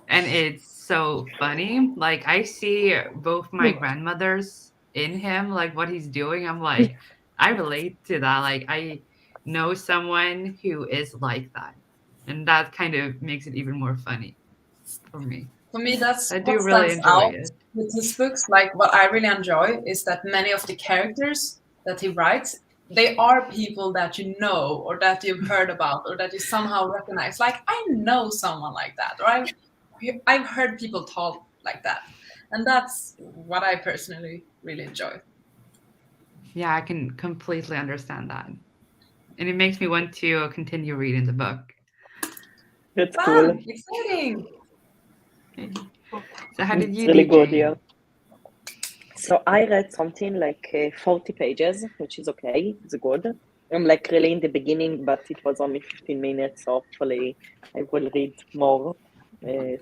and it's so funny. Like, I see both my grandmothers in him, like what he's doing. I'm like, I relate to that. Like, I know someone who is like that, and that kind of makes it even more funny for me. For me, that's I do what really stands enjoy out it. with his books. Like, what I really enjoy is that many of the characters that he writes, they are people that you know, or that you've heard about, or that you somehow recognize. Like, I know someone like that, or I've heard people talk like that, and that's what I personally really enjoy. Yeah, I can completely understand that. And it makes me want to continue reading the book. That's Fun, cool. exciting. So how did It's you really do, good, Jane? yeah. So I read something like 40 pages, which is okay. It's good. I'm like really in the beginning, but it was only 15 minutes. So hopefully I will read more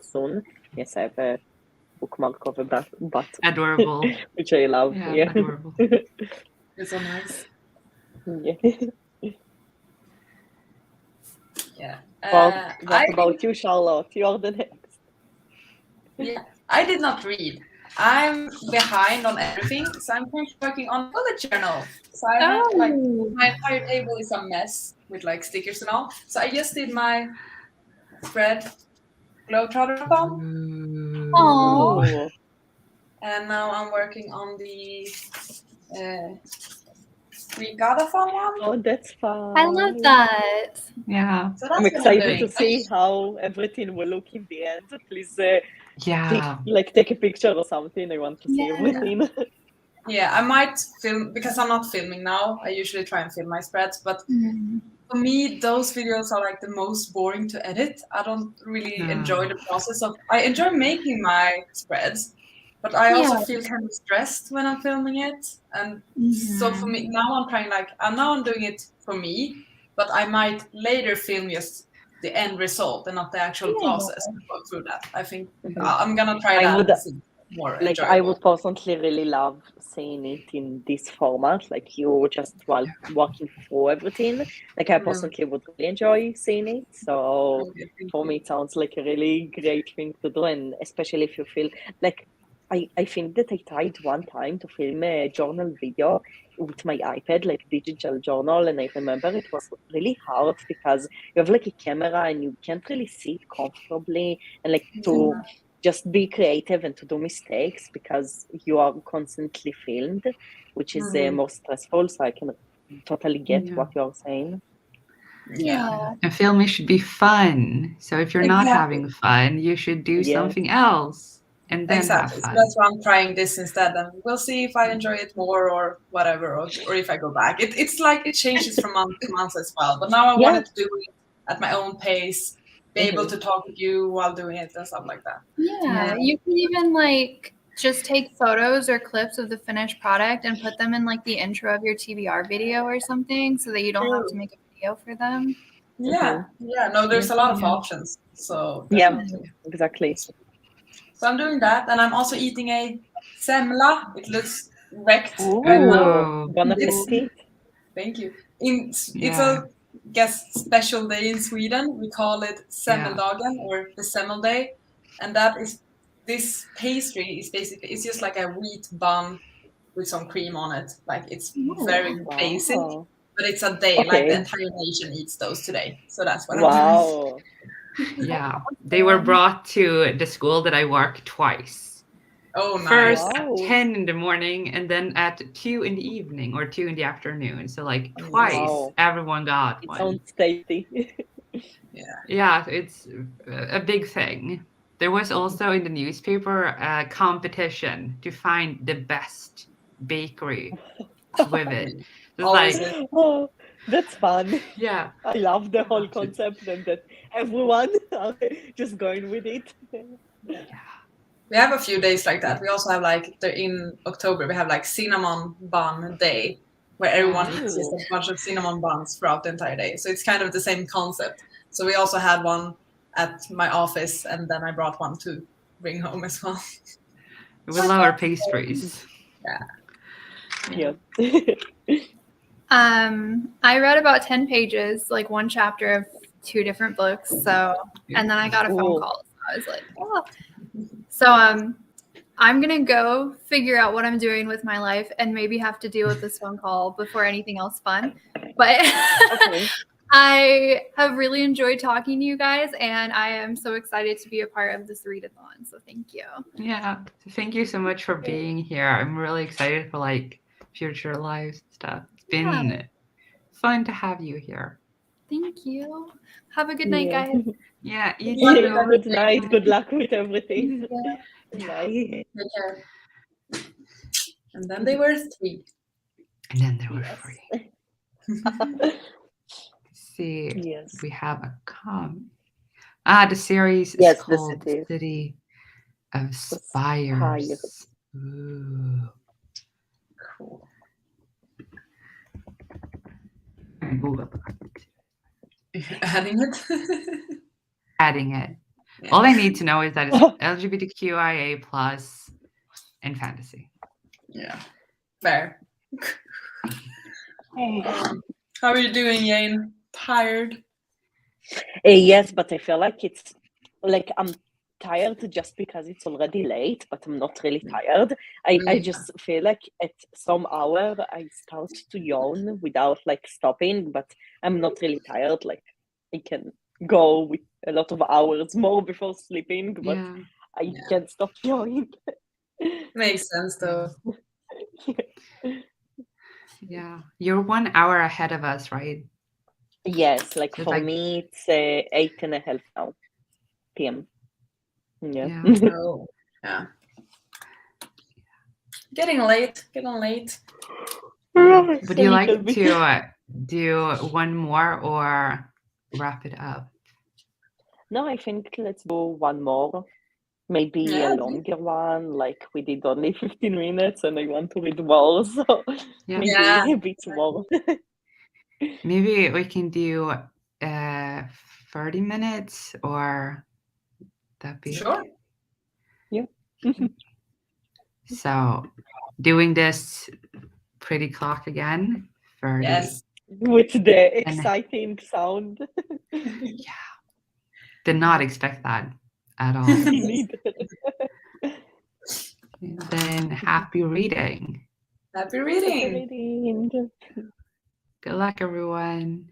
soon. Yes, I have a bookmark of a but Adorable. which I love. Yeah, Yeah. adorable. It's so nice. Yeah. Yeah. What about you, Charlotte? You are the next. Yeah, I did not read. I'm behind on everything, so I'm currently working on bullet journal. So I have like my entire table is a mess with like stickers and all. So I just did my spread GlobetrotterAthon, Ooh. Oh, and now I'm working on the readathon one. oh, that's fun. I love that. Yeah. So I'm that's what I'm excited doing. to see how everything will look in the end. Please Yeah. take a picture or something. I want to see Yeah. everything. Yeah, I might film because I'm not filming now. I usually try and film my spreads, but for me, those videos are like the most boring to edit. I don't really enjoy the process of. I enjoy making my spreads, but I also Yeah. feel kind of stressed when I'm filming it. And so for me now, I'm trying like I'm doing it for me, but I might later film just the end result and not the actual process and go through that. I think I'm gonna try I that would- and see more Like enjoyable. I would personally really love seeing it in this format, like you just while walking through everything. Like I personally would really enjoy seeing it. So Okay, thank for you. me, it sounds like a really great thing to do, and especially if you feel like I think that I tried one time to film a journal video with my iPad, like digital journal, and I remember it was really hard because you have like a camera and you can't really see it comfortably, and like to just be creative and to do mistakes because you are constantly filmed, which is more stressful. So I can totally get what you're saying. Yeah. And filming should be fun. So if you're not having fun, you should do Yes. something else and then Exactly. have So fun. that's why I'm trying this instead, and we'll see if I enjoy it more or whatever, or if I go back. It's like it changes from month to month as well. But now I wanted to do it at my own pace, be able to talk with you while doing it and stuff like that. Yeah, you can even like just take photos or clips of the finished product and put them in like the intro of your TBR video or something so that you don't have to make a video for them. Yeah, yeah. No, there's a lot of options. So definitely. Exactly. So I'm doing that, and I'm also eating a semla. It looks wrecked Ooh, right now. bon appetit. Thank you. It's a special day in Sweden. We call it semmeldagen or the semmel day, and that is this pastry is basically it's just like a wheat bun with some cream on it. Like it's very basic, but it's a day. Like the entire nation eats those today. So that's what I'm doing. Yeah, they were brought to the school that I work twice. Oh, nice. First Wow. at 10 in the morning and then at 2 in the evening or 2 in the afternoon. So like twice Wow. everyone got It one. sounds tasty. Yeah, it's a big thing. There was also in the newspaper a competition to find the best bakery with it. It's Always like, Oh, that's fun. yeah, I love the whole Yeah. concept and that everyone are just going with it. yeah. We have a few days like that. We also have like in October we have like cinnamon bun day where everyone eats just a bunch of cinnamon buns throughout the entire day. So it's kind of the same concept. So we also had one at my office and then I brought one to bring home as well. We love our pastries. Yeah. I read about 10 pages, like one chapter of 2 different books. So, and then I got a phone Ooh. call. So I was like, oh. So, I'm going to go figure out what I'm doing with my life and maybe have to deal with this phone call before anything else fun. But Okay. I have really enjoyed talking to you guys, and I am so excited to be a part of this readathon. So thank you. Yeah. Thank you so much for being here. I'm really excited for like future lives and stuff. It's been fun to have you here. Thank you. Have a good night, Yeah. guys. Yeah, you Yeah, too. good night. Good luck with everything. Yeah. Bye. Take care. And then they were 3. And then there were Yes. 3. See, Yes. we have a the series is Yes, the called city. City of Spires. Spires. Ooh. Cool. Google Adding it. adding it. Yeah. All I need to know is that it's LGBTQIA plus and fantasy. Yeah. Fair. How are you doing, Jane? Tired? Yes, but I feel like it's like I'm tired just because it's already late, but I'm not really tired. I just feel like at some hour I start to yawn without like stopping, but I'm not really tired. Like I can go with a lot of hours more before sleeping, but Yeah. I can't stop yawning. Makes sense though. Yeah. You're 1 hour ahead of us, right? Yes, like It's for like- me it's 8:30 now p.m. Yeah. Oh, yeah. Getting late. Would you like Little bit. to do one more or wrap it up? No, I think let's do one more. Maybe Yeah. a longer one, like we did only 15 minutes and I want to read more, so Yeah. maybe Yeah. a bit more. Maybe we can do 30 minutes or that'd be Sure. okay. Yeah. So doing this pretty clock again. 30. Yes. With the exciting sound. Yeah. Did not expect that at all. Me neither. And then happy reading. Happy Happy reading. reading. Good luck, everyone.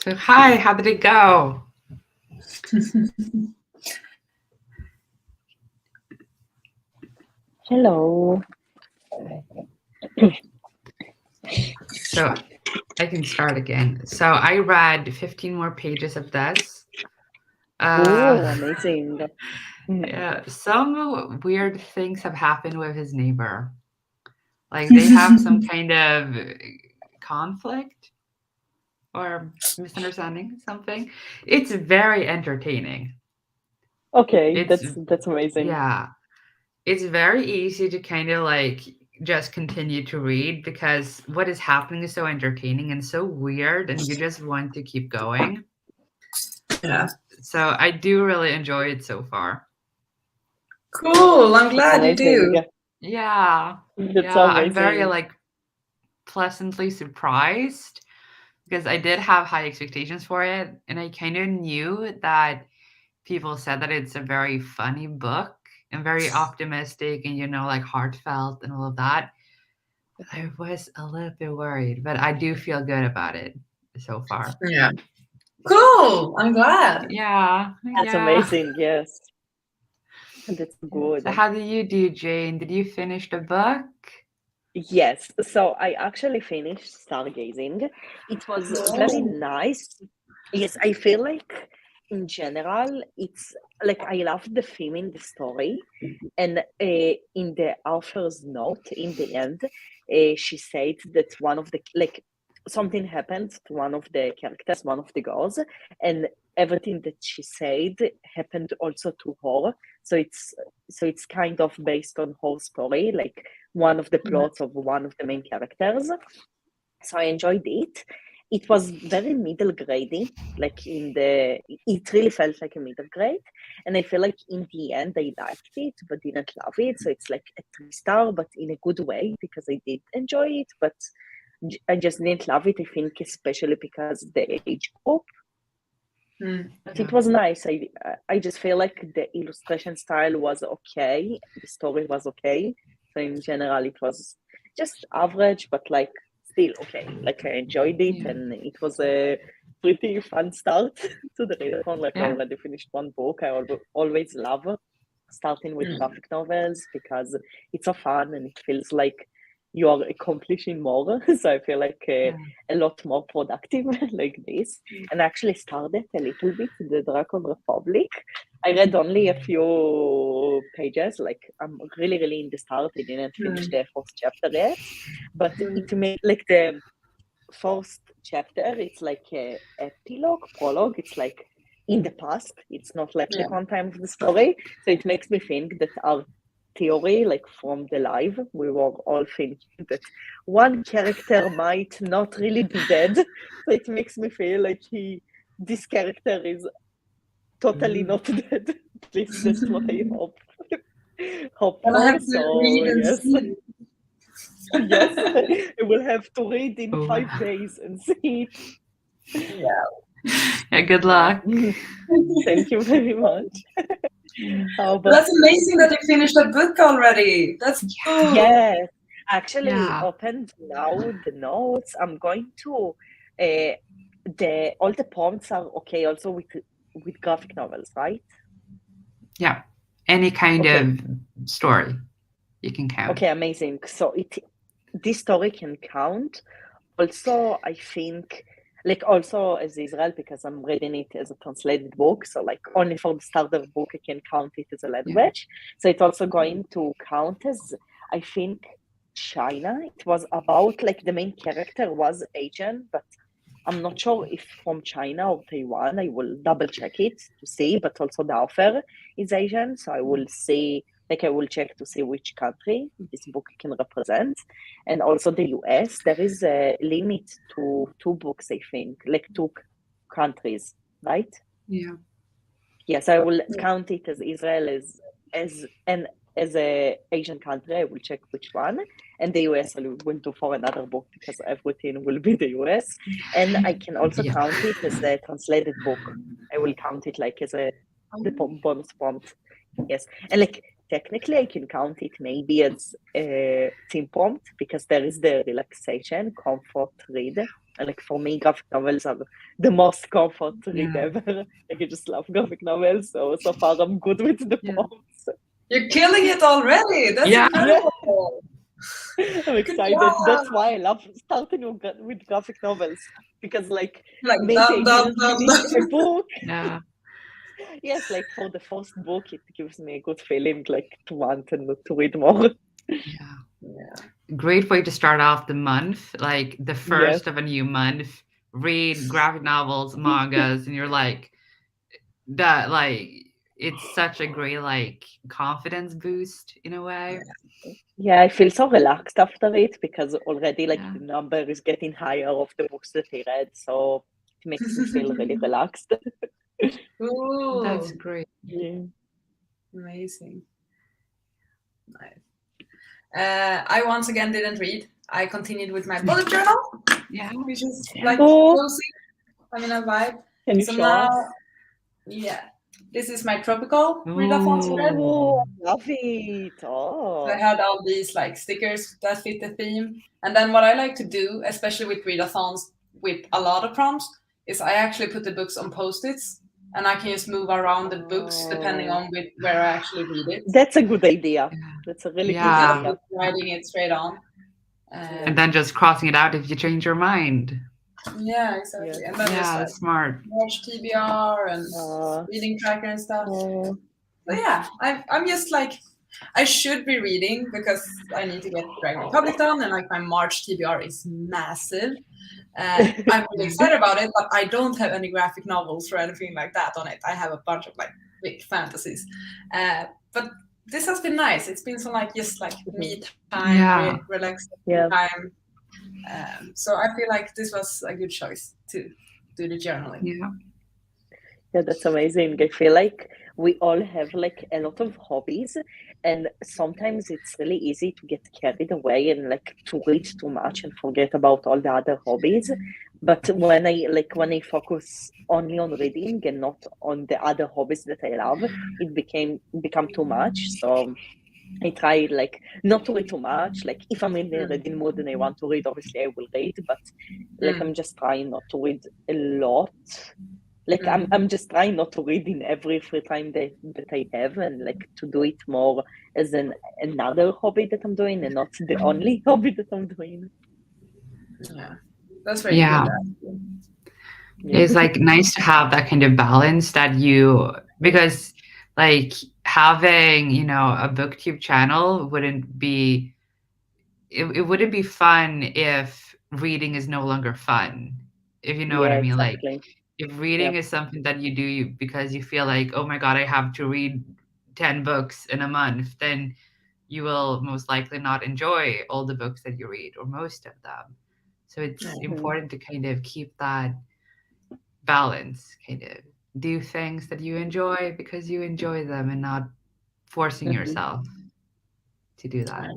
So hi, how did it go? Hello. So I can start again. So I read 15 more pages of this. Oh, amazing. Yeah, some weird things have happened with his neighbor. Like they have some kind of conflict or misunderstanding, something. It's very entertaining. Okay, It's that's amazing. yeah, it's very easy to kind of like just continue to read because what is happening is so entertaining and so weird, and you just want to keep going. Yeah. So I do really enjoy it so far. Cool. I'm glad you Amazing. do. Yeah, That's yeah, I'm very amazing. like pleasantly surprised because I did have high expectations for it, and I kind of knew that people said that it's a very funny book and very optimistic and like heartfelt and all of that. I was a little bit worried, but I do feel good about it so far. Yeah. Cool. I'm glad. Yeah, That's yeah. amazing. Yes. That's So good. how did you do, Jane? Did you finish the book? Yes. So I actually finished Stargazing. It was very nice. Yes, I feel like in general, it's like I love the theme in the story. And in the author's note, in the end, she said that one of the, like, something happened to one of the characters, one of the girls, and everything that she said happened also to her. So it's kind of based on her story, like one of the plots of one of the main characters. So I enjoyed it. It was very middle grade, like it really felt like a middle grade. And I feel like in the end I liked it, but didn't love it. So it's like a 3-star, but in a good way because I did enjoy it, but I just didn't love it. I think especially because the age group. But it was nice. I just feel like the illustration style was okay. The story was okay. So in general, it was just average, but like still okay. Like I enjoyed it, Yeah. and it was a pretty fun start to the readathon. Like I Yeah. already finished one book. I always love starting with graphic novels because it's so fun and it feels like you are accomplishing more. So I feel like a lot more productive like this. And I actually started a little bit the Dragon Republic. I read only a few pages, like I'm really, really in the start. I didn't finish the first chapter yet, but it made like the first chapter, it's like a prologue. It's like in the past. It's not like the content of the story. So it makes me think that our theory, like from the live, we were all thinking that one character might not really be dead. So it makes me feel like this character is totally not dead. At least that's what I hope. Hope And I for. have to So read and yes. see. Yes, I will have to read in 5 days and see it. Yeah, good luck. Thank you very much. That's amazing that you finished a book already. That's cool. Yes, actually Yeah. opened now the notes. I'm going to all the prompts are okay also with graphic novels, right? Yeah. Any kind Okay. of story you can count. Okay, amazing. So this story can count. Also, I think like also as Israel, because I'm reading it as a translated book, so like only for the starter book I can count it as a language. So it's also going to count as, I think, China. It was about like the main character was Asian, but I'm not sure if from China or Taiwan. I will double check it to see, but also the author is Asian, so I will see, like I will check to see which country this book can represent. And also the US, there is a limit to 2 books, I think, like 2 countries, right? Yeah. Yes, I will count it as Israel as a Asian country. I will check which one, and the US I will do for another book because everything will be the US. And I can also count it as a translated book. I will count it like as the bonus prompt. Yes, and like technically I can count it maybe as a theme prompt because there is the relaxation, comfort read like for me, graphic novels are the most comfort read Yeah. ever. Like I just love graphic novels, so far I'm good with the Yeah. prompts. You're killing it already. That's Yeah. incredible. I'm excited. job. That's why I love starting with graphic novels, because like Like maybe I dun, didn't dun, finish a book. Yeah. Yes, like for the first book, it gives me a good feeling, like to want and to read more. Yeah. Yeah. Great way to start off the month, like the Yes. first of a new month. Read graphic novels, mangas, and you're like that. Like it's such a great like confidence boost in a way. Yeah, I feel so relaxed after it, because already like Yeah. the number is getting higher of the books that I read, so it makes me feel really relaxed. Ooh, That's great. Yeah. amazing. Nice. I once again didn't read. I continued with my bullet journal, Yeah. which is Yeah. like Oh. cozy. I'm in a vibe. Can you So show now, us? yeah, this is my tropical readathon spread. Oh, I love it. So I Oh. had all these like stickers that fit the theme. And then what I like to do, especially with readathons with a lot of prompts, is I actually put the books on post-its, and I can just move around the books depending on where I actually read it. That's a good idea. Yeah. That's a really Yeah. Instead good of idea. just writing it straight on. And then just crossing it out if you change your mind. Yeah, exactly. And then Yeah, just like that's smart. watch TBR and reading tracker and stuff. Oh. But yeah, I'm just like, I should be reading because I need to get Dragon Republic done, and like my March TBR is massive. I'm really excited about it, but I don't have any graphic novels or anything like that on it. I have a bunch of like big fantasies. But this has been nice. It's been some like just like me time, Yeah. relaxing Yeah. time. So I feel like this was a good choice to do the journaling. Yeah. Yeah, that's amazing. I feel like we all have like a lot of hobbies, and sometimes it's really easy to get carried away and like to read too much and forget about all the other hobbies. But when I focus only on reading and not on the other hobbies that I love, it become too much. So I try like not to read too much. Like if I'm in the reading mood and I want to read, obviously I will read. But like I'm just trying not to read a lot. Like I'm just trying not to read in every free time that I have, and like to do it more as another hobby that I'm doing, and not the only hobby that I'm doing. Yeah, that's very Yeah. good. Yeah. It's like nice to have that kind of balance that because like having, a booktube channel wouldn't be, it wouldn't be fun if reading is no longer fun, if you know what I mean. Exactly. Like if reading is something that you do because you feel like, oh my God, I have to read 10 books in a month, then you will most likely not enjoy all the books that you read or most of them. So it's important to kind of keep that balance, kind of do things that you enjoy because you enjoy them and not forcing yourself to do that,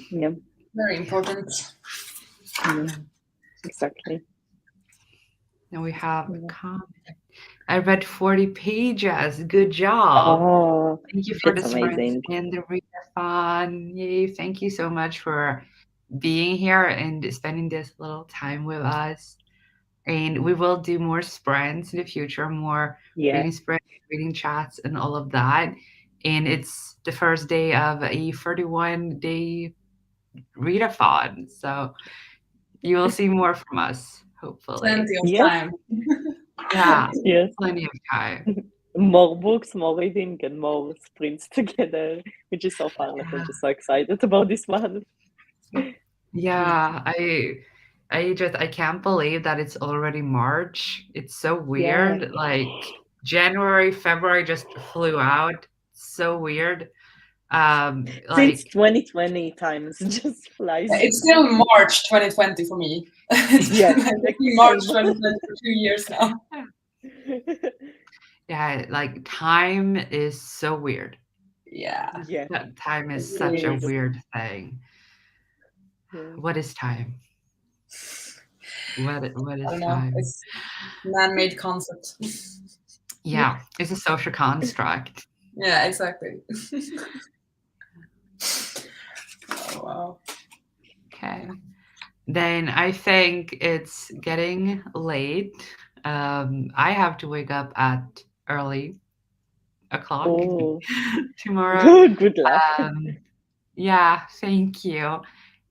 Yeah. Very important. Yeah. Exactly. And we have a comment. I read 40 pages. Good job. Oh, Thank you for the that's strength amazing. and the readathon. Yay. Thank you so much for being here and spending this little time with us. And we will do more sprints in the future, more reading sprints, reading chats, and all of that. And it's the first day of a 31-day readathon. So you will see more from us, hopefully. Plenty of time. Yeah, Yes. plenty of time. More books, more reading, and more sprints together, which is so fun. Like I'm just so excited about this one. Yeah, I can't believe that it's already March. It's so weird. Yeah. Like January, February just flew out. So weird. Since 2020 times just flies. It's still March 2020 for me. It's been like March 2020 for 2 years now. Yeah, like time is so weird. Yeah. Time is such a weird thing. What is time? What is I don't know. time? It's man-made concept. Yeah, it's a social construct. Yeah, exactly. Oh, wow. Okay. Then I think it's getting late. I have to wake up at early o'clock Oh, tomorrow. good luck. Yeah, thank you.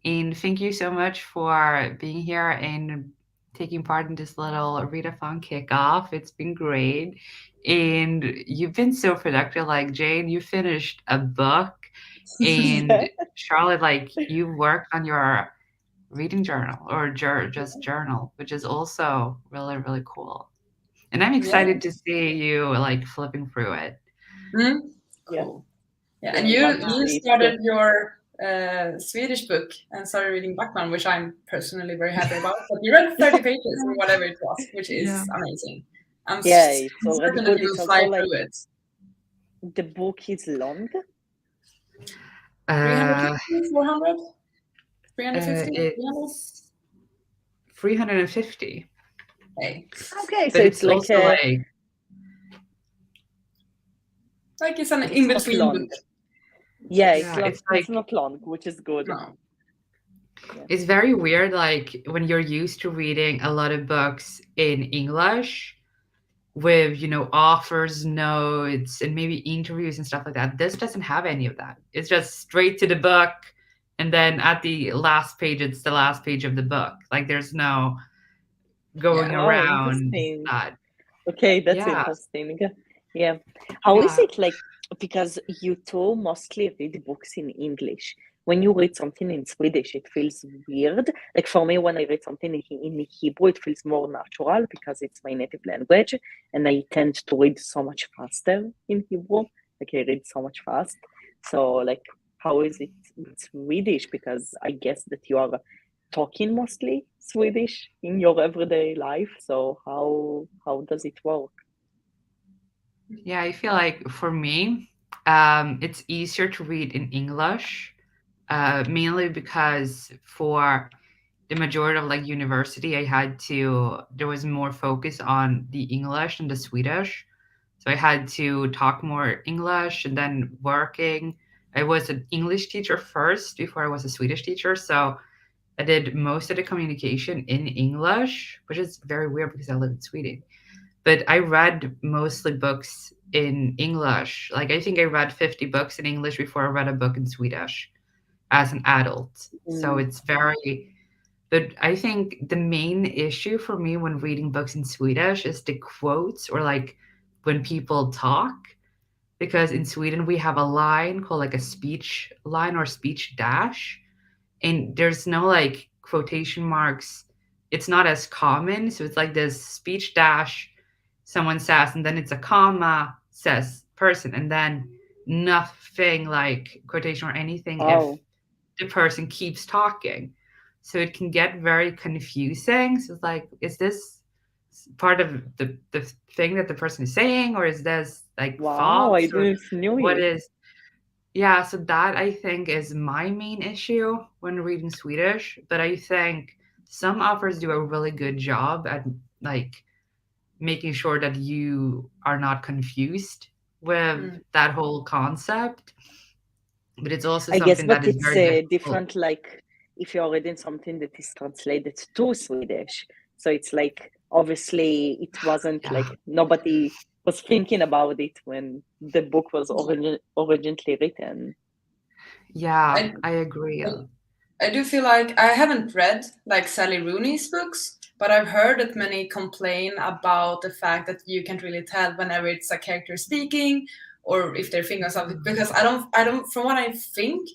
And thank you so much for being here and taking part in this little readathon kickoff. It's been great. And you've been so productive. Like Jane, you finished a book, and Yeah. Charlotte, like you worked on your reading journal or just journal, which is also really, really cool. And I'm Yeah. excited to see you like flipping through it. Mm, Yeah. cool. Yeah, Yeah, and you honestly, started your Swedish book and started reading Backman, which I'm personally very happy about. But you read 30 pages or whatever it was, which is Yeah. amazing. I'm yeah, it's already certain that good. you It's will also fly like through it. the book is long. 350, 400, 350, 300? It's 350, Hey, Okay, so but it's it's also like like it's an it's not in-between long. book. Yeah, yeah, it's it's like not long, which is good. No. it's very weird. Like when you're used to reading a lot of books in English with authors notes and maybe interviews and stuff like that. This doesn't have any of that. It's just straight to the book, and then at the last page, it's the last page of the book. Like there's no going Yeah. Oh, around interesting. that. Okay, that's Yeah, interesting. Yeah. How is yeah. it like? Because you two mostly read books in English. When you read something in Swedish, it feels weird. Like for me, when I read something in Hebrew, it feels more natural because it's my native language, and I tend to read so much faster in Hebrew. Like I read so much fast. So like, how is it with Swedish? Because I guess that you are talking mostly Swedish in your everyday life. So how does it work? Yeah, I feel like for me, it's easier to read in English, mainly because for the majority of like university, there was more focus on the English and the Swedish. So I had to talk more English and then working. I was an English teacher first before I was a Swedish teacher. So I did most of the communication in English, which is very weird because I live in Sweden. But I read mostly books in English. Like I think I read 50 books in English before I read a book in Swedish as an adult. So Mm. it's very, but I think the main issue for me when reading books in Swedish is the quotes or like when people talk. Because in Sweden we have a line called like a speech line or speech dash, and there's no like quotation marks. It's not as common. So it's like this speech dash, someone says, and then it's a comma, says person, and then nothing like quotation or anything if Oh, the person keeps talking. So it can get very confusing. So it's like, is this part of the thing that the person is saying, or is this like wow, I false, or didn't knew what it. is yeah, so that I think is my main issue when reading Swedish. But I think some authors do a really good job at like making sure that you are not confused with Mm. that whole concept. But it's also I guess, something that but is it's very difficult. different. Like if you're reading something that is translated to Swedish, so it's like obviously it wasn't Yeah, like nobody was thinking about it when the book was originally written. yeah, I, I agree. I do feel like I haven't read like Sally Rooney's books, but I've heard that many complain about the fact that you can't really tell whenever it's a character speaking or if they're thinking something, because I don't from what I think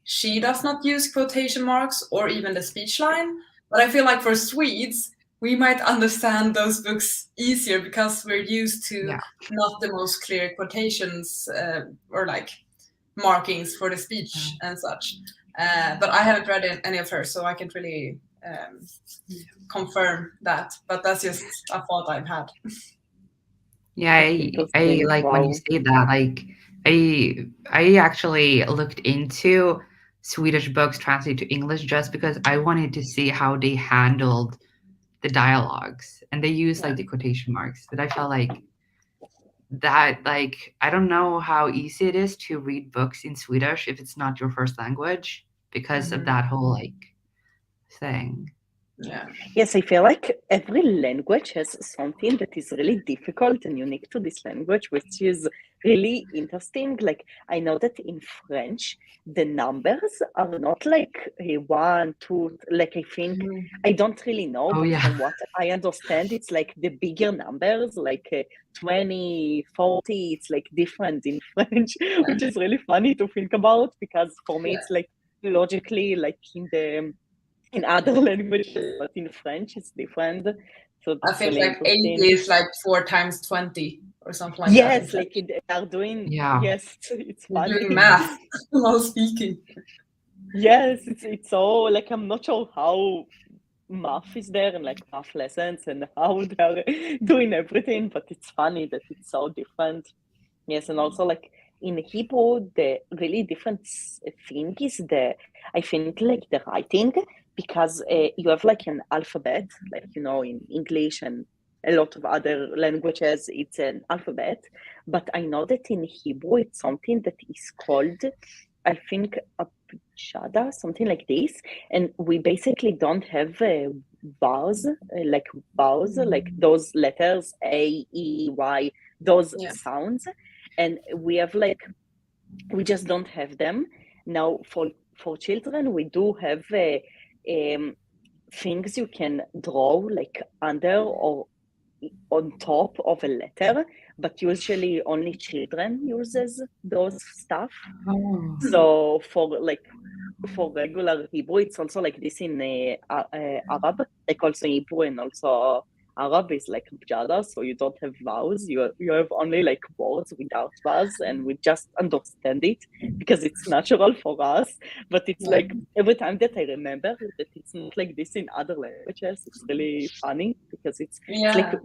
she does not use quotation marks or even the speech line. But I feel like for Swedes, we might understand those books easier because we're used to Yeah, not the most clear quotations or like markings for the yeah. speech and such. But I haven't read any of hers, so I can't really confirm that. But that's just a thought I've had. Yeah, That's I interesting. like when you Wow. say that. Like, I actually looked into Swedish books translated to English just because I wanted to see how they handled the dialogues, and they use Yeah. like the quotation marks. But I felt like that, like, I don't know how easy it is to read books in Swedish if it's not your first language because of Mhm. that whole like thing. Yeah. Yes, I feel like every language has something that is really difficult and unique to this language, which is really interesting. Like, I know that in French, the numbers are not like 1, 2, like I think, I don't really know, Oh, but yeah. from what I understand, it's like the bigger numbers, like 20, 40, it's like different in French, which is really funny to think about, because for me, it's like logically like in other languages, but in French it's different. So I that's think really like 80 interesting. is like 4 times 20 or something like that. Yes, like they are doing. Yeah. Yes, it's You're funny. doing math while speaking. Yes, it's so like I'm not sure how math is there and like math lessons and how they're doing everything, but it's funny that it's so different. Yes, and also like in Hebrew, the really different thing is I think like the writing, because you have like an alphabet, like in English and a lot of other languages, it's an alphabet. But I know that in Hebrew, it's something that is called, I think, abjada, something like this, and we basically don't have vowels, like those letters A, E, Y, those sounds. And we have like, we just don't have them. Now for children, we do have things you can draw like under or on top of a letter, but usually only children uses those stuff. Oh. So for regular Hebrew, it's also like this in Arab, like also Hebrew and also Arab is like abjada, so you don't have vowels, you have only like words without vowels, and we just understand it because it's natural for us. But it's like every time that I remember that it's not like this in other languages, it's really funny because it's like,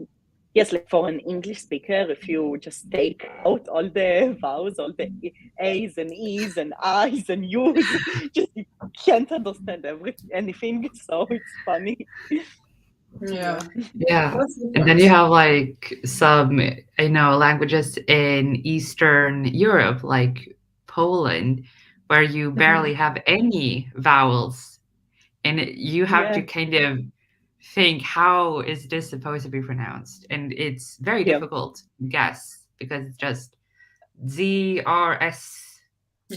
yes, like for an English speaker, if you just take out all the vowels, all the A's and E's and I's and U's, just you can't understand anything, so it's funny. Yeah. And then you have like some, languages in Eastern Europe, like Poland, where you barely have any vowels, and you have to kind of think, how is this supposed to be pronounced? And it's very difficult to guess because it's just Z, R, S,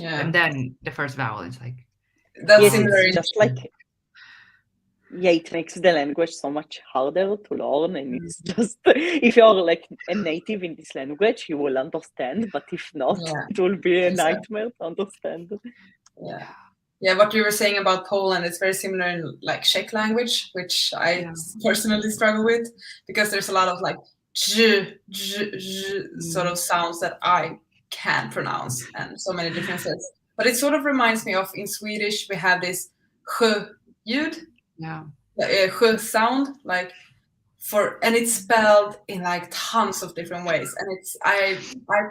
and then the first vowel is like. That's it's just like. Yeah, it makes the language so much harder to learn, and it's just, if you're like a native in this language, you will understand, but if not, it will be a nightmare to understand. Yeah, what you were saying about Poland is very similar in like Czech language, which I personally struggle with, because there's a lot of like j, sort of sounds that I can't pronounce, and so many differences. But it sort of reminds me of, in Swedish, we have this j-ljud, j sound, like and it's spelled in like tons of different ways, and I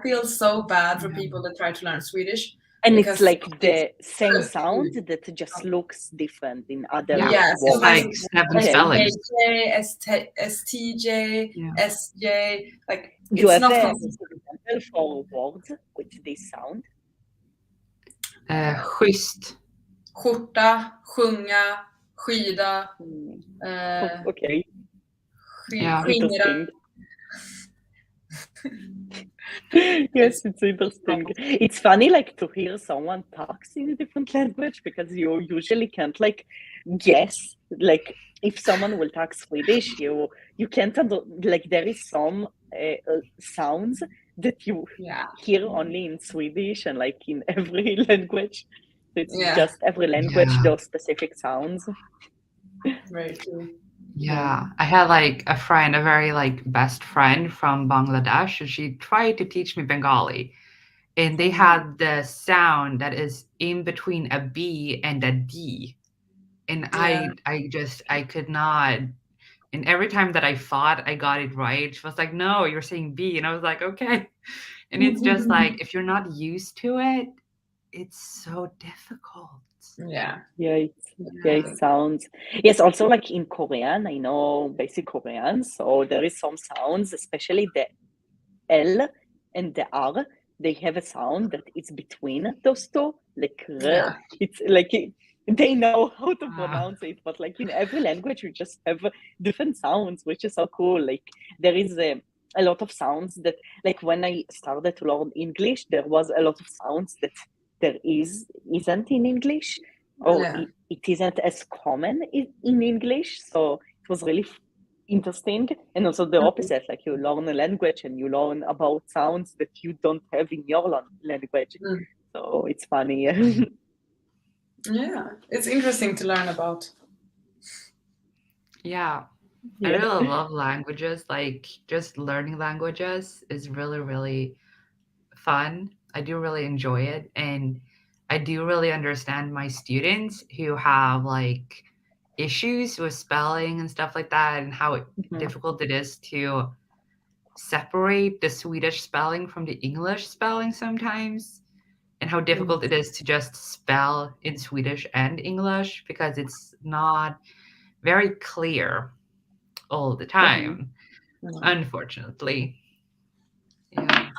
feel so bad for people that try to learn Swedish. And it's like the same sound that just looks different in other words. So like 7 spellings. STJ, SJ, like it's you have not an example for words with this sound? Schysst. Skjorta, sjunga, skida. Okay. Skingra. Yes, it's interesting. It's funny like to hear someone talks in a different language, because you usually can't like guess, like if someone will talk Swedish, you can't like there is some sounds that you hear only in Swedish and like in every language. It's just every language those specific sounds. Very true. Yeah, I had like a friend, a very like best friend from Bangladesh, and she tried to teach me Bengali, and they had the sound that is in between a B and a D, and I could not. And every time that I thought I got it right, she was like, "No, you're saying B," and I was like, "Okay." And it's just like, if you're not used to it, it's so difficult. It sounds. Yes, also like in Korean, I know basic Korean, so there is some sounds, especially the L and the R, they have a sound that is between those two, like it's like they know how to Ah. pronounce it, but like in every language we just have different sounds, which is so cool. Like there is a lot of sounds that, like when I started to learn English, there was a lot of sounds that isn't in English, or Yeah. it isn't as common in English. So it was really interesting. And also the opposite, like you learn a language and you learn about sounds that you don't have in your language. Mm. So it's funny. Yeah, it's interesting to learn about. Yeah. I Yeah. really love languages. Like just learning languages is really, really fun. I do really enjoy it. And I do really understand my students who have like issues with spelling and stuff like that, and how Mhm. difficult it is to separate the Swedish spelling from the English spelling sometimes, and how difficult it is to just spell in Swedish and English because it's not very clear all the time, No. unfortunately. Yeah.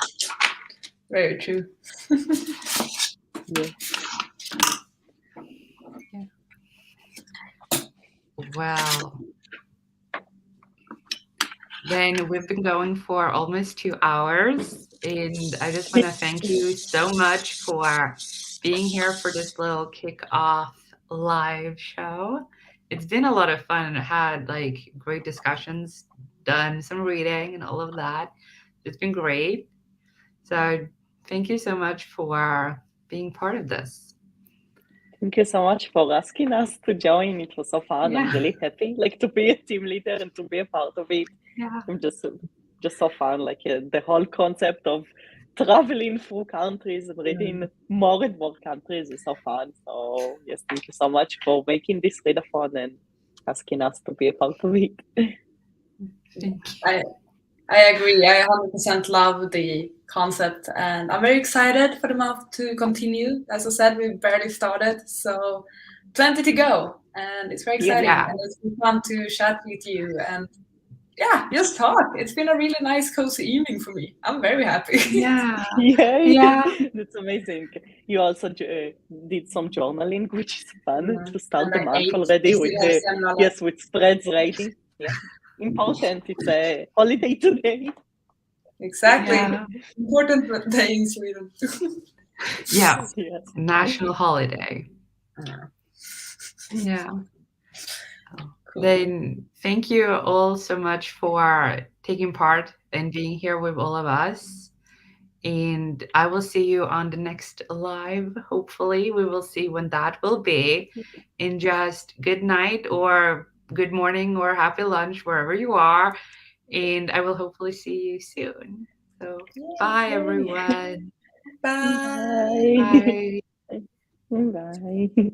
Very true. Yeah. Well, then we've been going for almost 2 hours, and I just want to thank you so much for being here for this little kick-off live show. It's been a lot of fun, and I had like great discussions, done some reading and all of that. It's been great. So thank you so much for being part of this. Thank you so much for asking us to join. It was so fun. I'm Yeah. really happy, like, to be a team leader and to be a part of it. Yeah. I'm just so fun. Like the whole concept of traveling through countries and reading more and more countries is so fun. So yes, thank you so much for making this readathon and asking us to be a part of it. Thank you. I agree. I 100% love the concept, and I'm very excited for the month to continue. As I said, we barely started, so plenty to go, and it's very exciting. Yeah. And it's been fun to chat with you, and yeah, just talk. It's been a really nice, cozy evening for me. I'm very happy. Yeah. Yay! Yeah. That's amazing. You also did some journaling, which is fun Mhm. to start And the I month ate already with yesterday, seminar. yes, with spreads ready. Yeah, important. It's a holiday today. Exactly. Yeah. Important day in Sweden. Yeah. Yes. National holiday. Yeah. Cool. Then thank you all so much for taking part and being here with all of us. And I will see you on the next live. Hopefully, we will see when that will be. And just good night or good morning or happy lunch wherever you are. And I will hopefully see you soon. So bye, everyone. Bye. Bye. Bye. Bye.